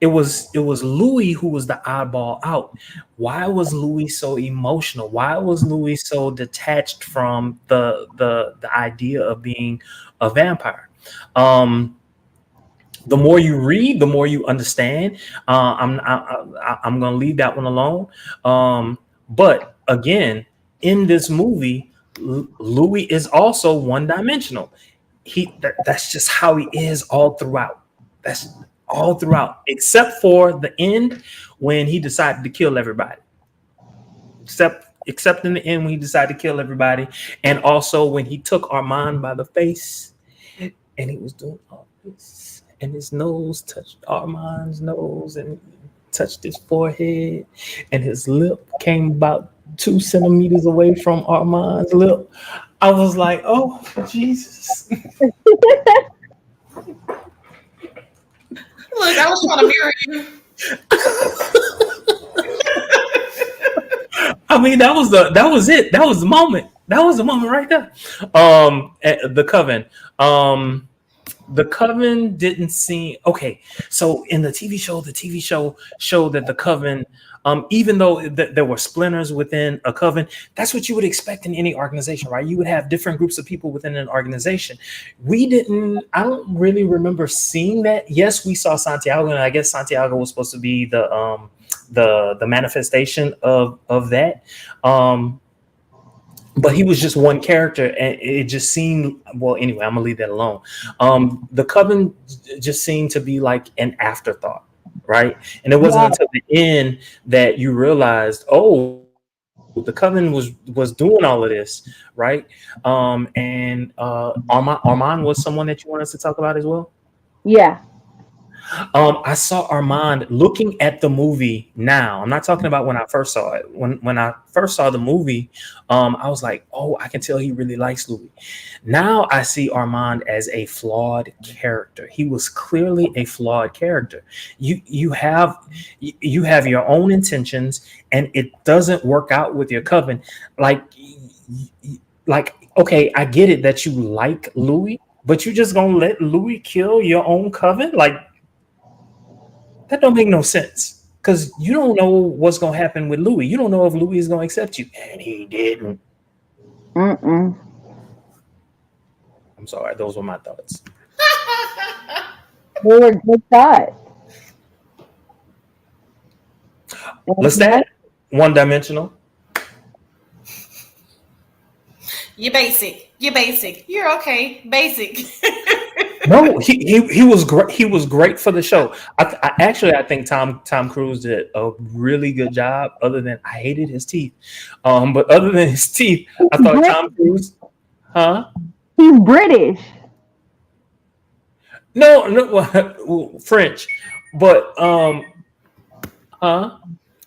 It was Louis who was the oddball out. Why was Louis so emotional? Why was Louis so detached from the idea of being a vampire? The more you read, the more you understand. I'm going to leave that one alone. But again, in this movie, Louis is also one dimensional. That's just how he is all throughout. That's all throughout, except for the end when he decided to kill everybody. Except in the end when he decided to kill everybody, and also when he took Armand by the face and he was doing all this, and his nose touched Armand's nose and touched his forehead, and his lip came about 2 centimeters away from Armand's lip. I was like, oh Jesus. Look, I was trying to mirror you. I mean, that was it. That was the moment. That was the moment right there. The Coven. The Coven didn't seem okay. So in the TV show showed that the Coven, even though there were splinters within a coven, that's what you would expect in any organization, right? You would have different groups of people within an organization. I don't really remember seeing that. Yes, we saw Santiago, and I guess Santiago was supposed to be the manifestation of that. But he was just one character, and it just seemed, well, anyway, I'm gonna leave that alone. The Coven just seemed to be like an afterthought, right? And it wasn't until the end that you realized, oh, the Coven was doing all of this, right? And Armand was someone that you want us to talk about as well. Yeah. I saw Armand looking at the movie now. I'm not talking about when I first saw it. When I first saw the movie, I was like, oh, I can tell he really likes Louis. Now I see Armand as a flawed character. He was clearly a flawed character. You have your own intentions, and it doesn't work out with your coven. Like, okay, I get it that you like Louis, but you just gonna let Louis kill your own coven? Like, that don't make no sense, because you don't know what's going to happen with Louis. You don't know if Louis is going to accept you, and he didn't. Mm-mm. I'm sorry. Those were my thoughts. They were good thoughts. Lestat, one-dimensional. You're basic. You're okay. Basic. No, he was great. He was great for the show. I think Tom Cruise did a really good job. Other than I hated his teeth, but other than his teeth, I thought Tom Cruise. Huh? He's British. No, French, but huh?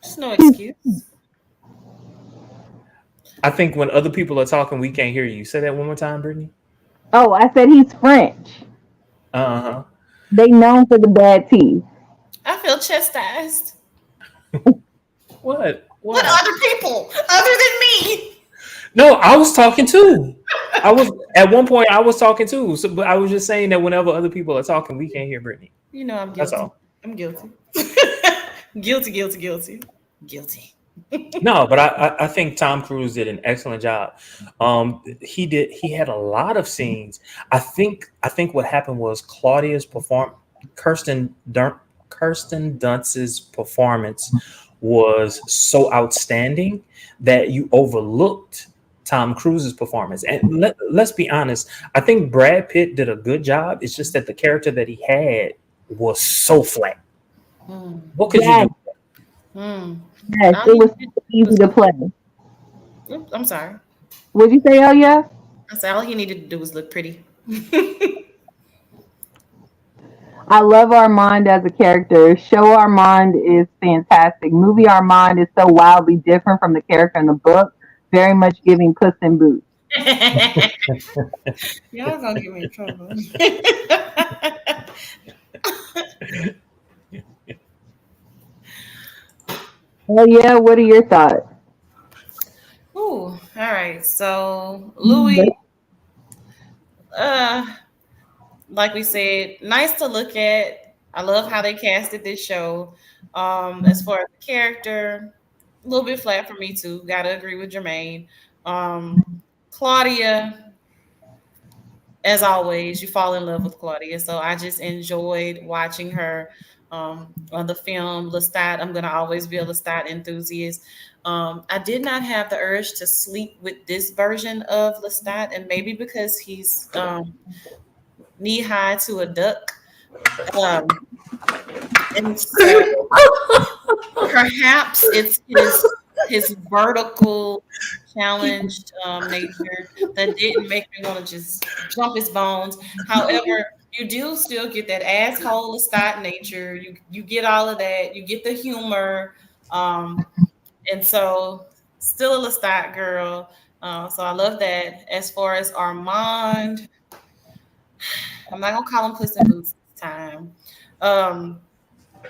There's no excuse. I think when other people are talking, we can't hear you. Say that one more time, Brittany. Oh, I said he's French. Uh-huh. They known for the bad teeth. I feel chastised. What? What other people other than me? No, I was talking too. At one point I was talking too. So, but I was just saying that whenever other people are talking, we can't hear Brittany. You know I'm guilty. That's all. I'm guilty. Guilty. No, but I think Tom Cruise did an excellent job. He had a lot of scenes. I think what happened was Kirsten Dunst's performance was so outstanding that you overlooked Tom Cruise's performance. And let's be honest, I think Brad Pitt did a good job. It's just that the character that he had was so flat. What could you Yes, do? yes, All it he was needed so easy was to look. play. Oops, I'm sorry. What'd you say, Elia? I said all he needed to do was look pretty. I love Armand as a character. Show Armand is fantastic. Movie Armand is so wildly different from the character in the book, very much giving Puss in Boots. Y'all gonna get me in trouble. Oh yeah, what are your thoughts? Ooh, all right. So Louis, uh, like we said, nice to look at. I love how they casted this show. As far as the character, a little bit flat for me too. Gotta agree with Jermaine. Um, Claudia, as always, you fall in love with Claudia. So I just enjoyed watching her on the film Lestat. I'm gonna always be a Lestat enthusiast. I did not have the urge to sleep with this version of Lestat, and maybe because he's knee high to a duck. Um, and so perhaps it's his vertical challenged nature that didn't make me want to just jump his bones. However, you do still get that asshole Lestat nature. You get all of that. You get the humor, and so still a Lestat girl. So I love that. As far as Armand, I'm not gonna call him Puss in Boots this time. Um,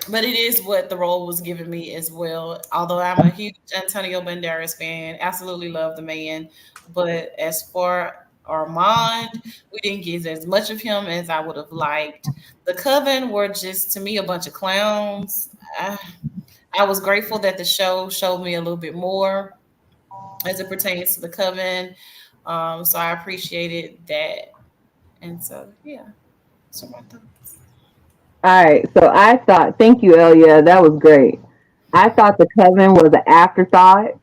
but it is what the role was giving me as well. Although I'm a huge Antonio Banderas fan, absolutely love the man. But as for Armand, we didn't get as much of him as I would have liked. The Coven were just to me a bunch of clowns. I was grateful that the show showed me a little bit more as it pertains to the Coven. So I appreciated that. And so yeah, so my thoughts. All right, so I thought, thank you, Elia, that was great. I thought the Coven was an afterthought.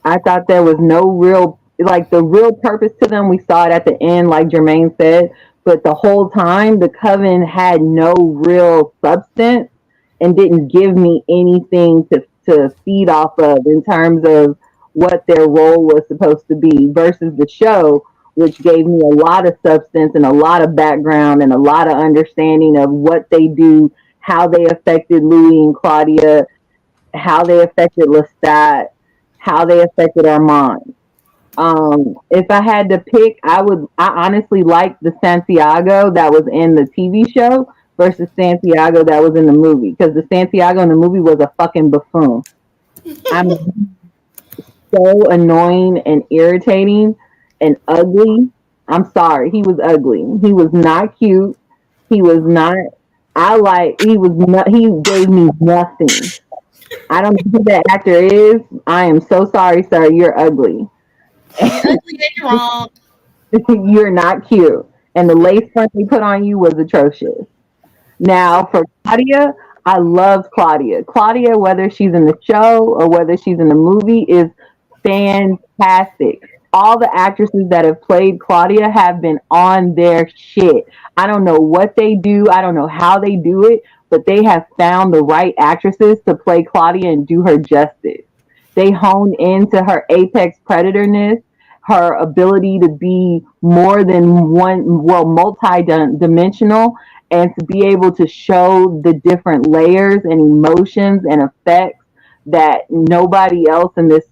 I thought there was no real, like the real purpose to them. We saw it at the end, like Jermaine said, but the whole time the Coven had no real substance and didn't give me anything to feed off of in terms of what their role was supposed to be versus the show, which gave me a lot of substance and a lot of background and a lot of understanding of what they do, how they affected Louis and Claudia, how they affected Lestat, how they affected Armand. If I had to pick, I honestly like the Santiago that was in the TV show versus Santiago that was in the movie because the Santiago in the movie was a fucking buffoon. I'm so annoying and irritating and ugly. I'm sorry, he was ugly. He was not cute. He was not. He was not. He gave me nothing. I don't know who that actor is. I am so sorry, sir. You're ugly. You ugly and you're wrong. You're not cute. And the lace front they put on you was atrocious. Now, for Claudia, I love Claudia. Claudia, whether she's in the show or whether she's in the movie, is fantastic. All the actresses that have played Claudia have been on their shit. I don't know what they do, I don't know how they do it, but they have found the right actresses to play Claudia and do her justice. They honed into her apex predatorness, her ability to be more than one, well, multi-dimensional, and to be able to show the different layers and emotions and effects that nobody else in this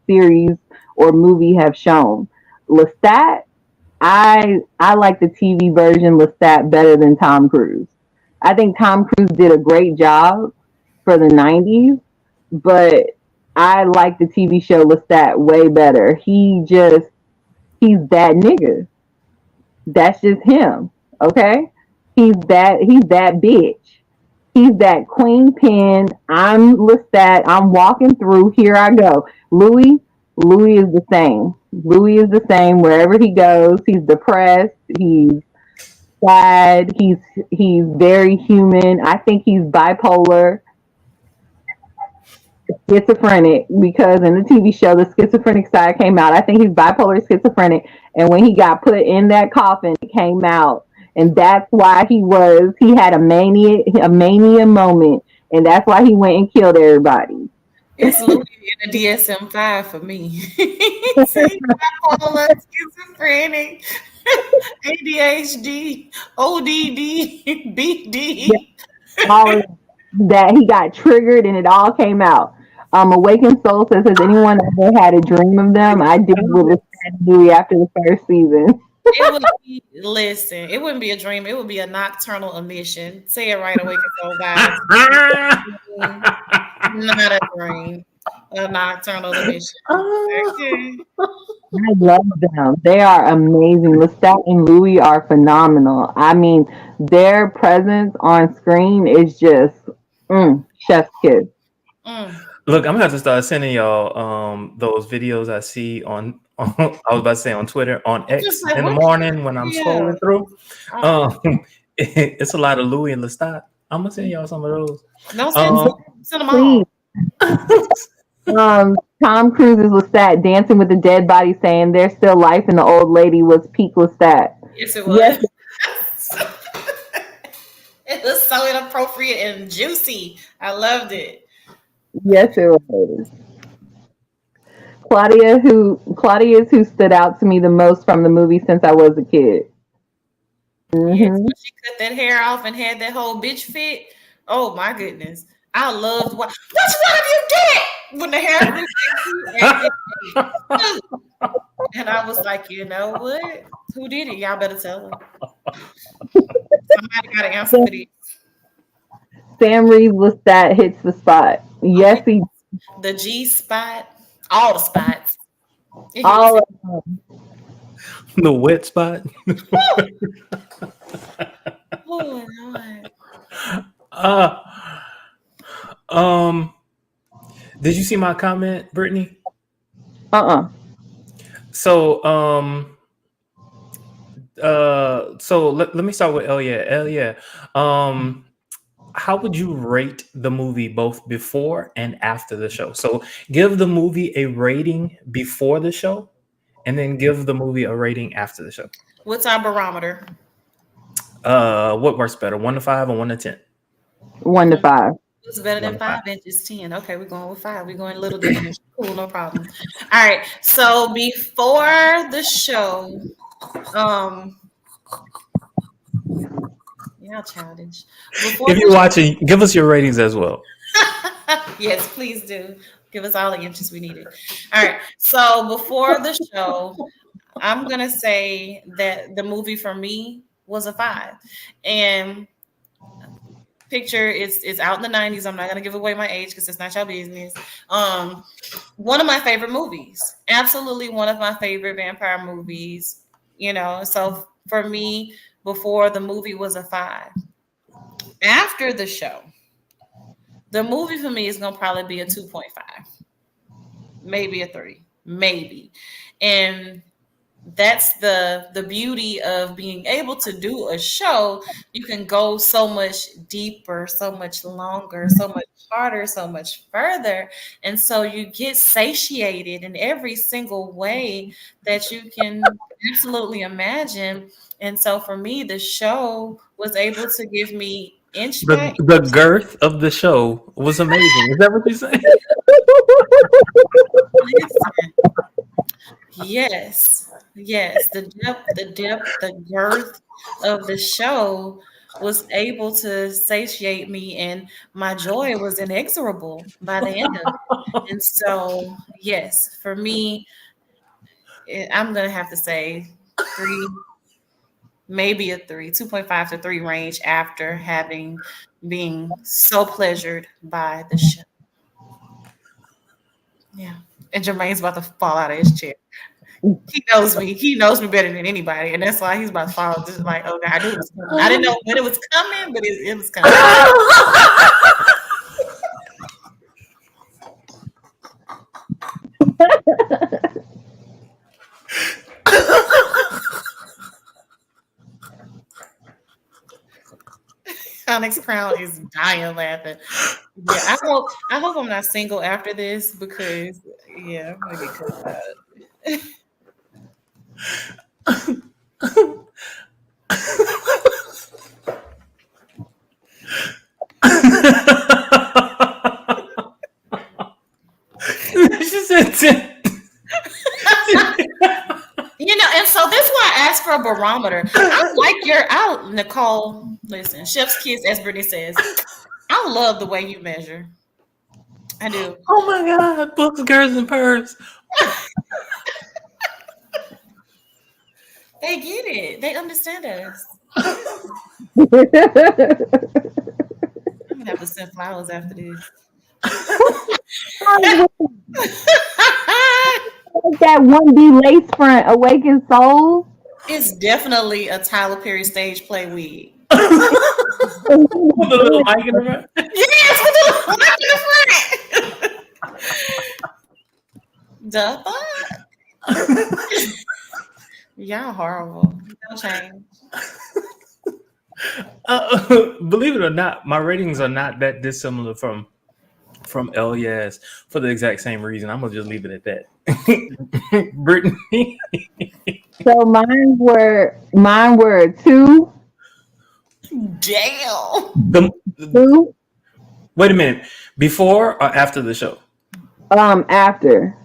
series or movie have shown. Lestat, I like the TV version Lestat better than Tom Cruise. I think Tom Cruise did a great job for the 90s, but I like the TV show Lestat way better. He's that nigga. That's just him. Okay? He's that bitch. He's that queen pin. I'm Lestat. I'm walking through. Here I go. Louis is the same. Louis is the same wherever he goes. He's depressed. He's sad. He's very human. I think he's bipolar. schizophrenic because in the TV show, the schizophrenic side came out. I think he's bipolar schizophrenic. And when he got put in that coffin, it came out. And that's why he had a mania moment. And that's why he went and killed everybody. It's Louis in a DSM-5 for me. He's bipolar, schizophrenic, ADHD, ODD, BD. All of that he got triggered and it all came out. Awakened Soul says, has anyone ever had a dream of them? I did with a movie after the first season. It would be, listen, it wouldn't be a dream. It would be a nocturnal emission. Say it right, Awakened Soul, guys. Not a dream. A nocturnal emission. Okay. I love them. They are amazing. Lestat and Louis are phenomenal. I mean, their presence on screen is just chef's kiss. Look, I'm gonna have to start sending y'all those videos I see on I was about to say on Twitter, on X in the morning when I'm scrolling through. It's a lot of Louis and Lestat. I'm gonna send y'all some of those. Don't send them all. Tom Cruise's Lestat dancing with the dead body, saying there's still life in the old lady was peak Lestat. Yes, it was. Yes. It was so inappropriate and juicy. I loved it. Yes, it was. Claudia is who stood out to me the most from the movie since I was a kid. Mm-hmm. Yes, when she cut that hair off and had that whole bitch fit. Oh my goodness. I loved what have you did when the hair grew. And I was like, you know what? Who did it? Y'all better tell her. Somebody got to answer for this. Sam Reeves Lestat hits the spot. Yes, he. The G spot, all the spots. All of them. The wet spot. Oh Lord. Did you see my comment, Brittany? So let me start with Elia. How would you rate the movie both before and after the show? So give the movie a rating before the show, and then give the movie a rating after the show. What's our barometer? What works better, 1 to 5 or 1 to 10? 1 to 5. It's better than 5 inches, 10. Okay, we're going with 5. We're going a little different. Cool, no problem. All right. So before the show, yeah, childish. If you're watching, give us your ratings as well. Yes, please do. Give us all the inches we needed. All right. So before the show, I'm gonna say that the movie for me was a 5. And picture it's out in the 90s. I'm not gonna give away my age because it's not your business. One of my favorite movies. Absolutely one of my favorite vampire movies. You know, so for me, before the movie was a 5. After the show, the movie for me is gonna probably be a 2.5, maybe a 3, maybe. And that's the beauty of being able to do a show. You can go so much deeper, so much longer, so much harder, so much further. And so you get satiated in every single way that you can absolutely imagine. And so for me, the show was able to give me inch by inch. The girth of the show was amazing. Is that what you're saying? Yes. The depth, the girth of the show was able to satiate me, and my joy was inexorable by the end of it. And so, yes, for me, I'm gonna have to say 3, maybe a 3, 2.5 to 3 range after being so pleasured by the show. Yeah. And Jermaine's about to fall out of his chair. He knows me. He knows me better than anybody. And that's why he's about to fall. Just like, oh God, I knew it was coming. I didn't know when it was coming, but it was coming. Onyx Crown is dying laughing. Yeah, I hope I'm not single after this because yeah, I'm gonna get cussed out. She said, You know, and so that's why I asked for a barometer. I like your out, Nicole. Listen, chef's kiss, as Brittany says. I love the way you measure. I do. "Oh my God, books, girls, and purrs." They get it. They understand us. I'm gonna have to send flowers after this. That 1D lace front, Awakened Souls. It's definitely a Tyler Perry stage play wig. With a little mic in the front. Yes, with the mic in the front. The fuck? Y'all horrible. Don't change. Believe it or not, my ratings are not that dissimilar from El Yes for the exact same reason. I'm gonna just leave it at that. Brittany. So mine were 2. Damn. 2. Wait a minute. Before or after the show? After.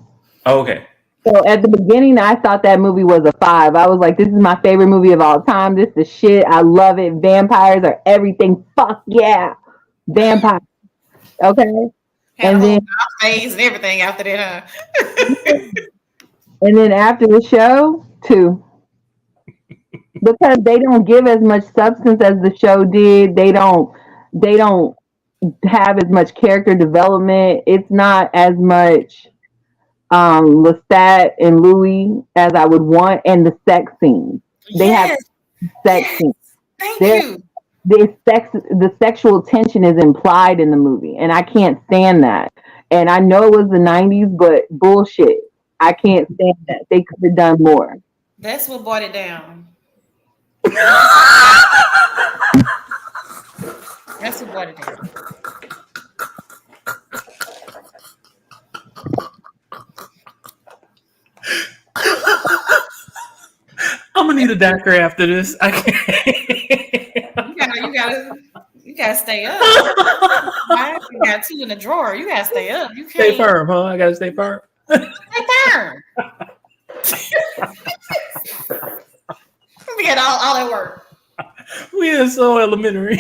Oh, okay. So at the beginning, I thought that movie was a 5. I was like, this is my favorite movie of all time. This is shit. I love it. Vampires are everything. Fuck yeah. Vampires. Okay. Had And a whole then, phase and everything after that, huh? and then after the show, 2. Because they don't give as much substance as the show did. They don't have as much character development. It's not as much Lestat and Louis as I would want, and the sex scenes. They have Yes. sex Yes. scenes. Thank There- you. The sexual tension is implied in the movie, and I can't stand that. And I know it was the 90s, but bullshit. I can't stand that. They could have done more. That's what brought it down. That's what brought it down. I'm gonna need a daiquiri after this. I can't. You gotta stay up. Right? You got 2 in the drawer. You gotta stay up. You can't Stay firm, huh? I gotta stay firm. stay firm. We got all that work. We are so elementary.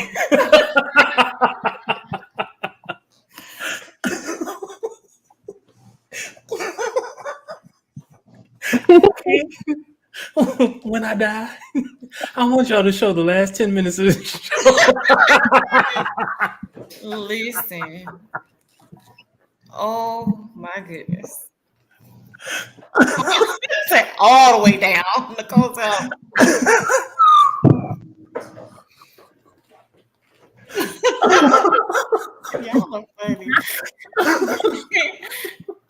When I die, I want y'all to show the last 10 minutes of the show. Listen. Oh my goodness. Say all the way down. Nicole's out. Y'all are funny.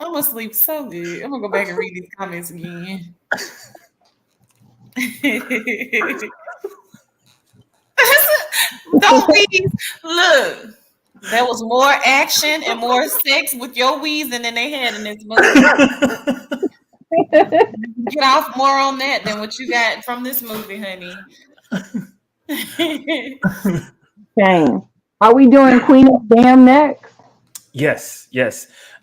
I'm gonna sleep so good. I'm gonna go back and read these comments again. Don't wheeze. Look, there was more action and more sex with your wheezing than they had in this movie. Get off more on that than what you got from this movie, honey. Shame. Are we doing Queen of Damn next? Yes.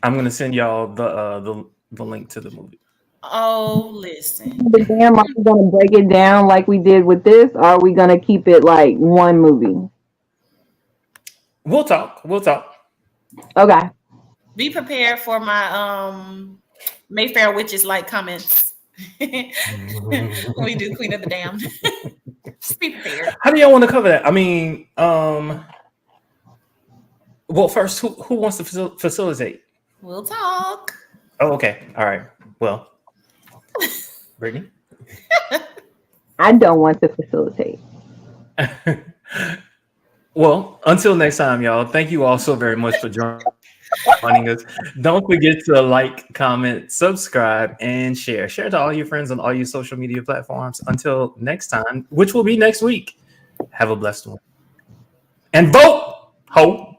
I'm gonna send y'all the link to the movie. Oh, listen. The Damn, are we going to break it down like we did with this, or are we going to keep it like one movie? We'll talk. Okay. Be prepared for my Mayfair Witches like comments when we do Queen of the Damned. Just be prepared. How do y'all want to cover that? I mean, well, first, who wants to facilitate? We'll talk. Oh, okay. All right. Well, Brittany? I don't want to facilitate. Well, until next time, y'all. Thank you all so very much for joining us. Don't forget to like, comment, subscribe, and share. Share to all your friends on all your social media platforms. Until next time, which will be next week. Have a blessed one. And vote! Hope!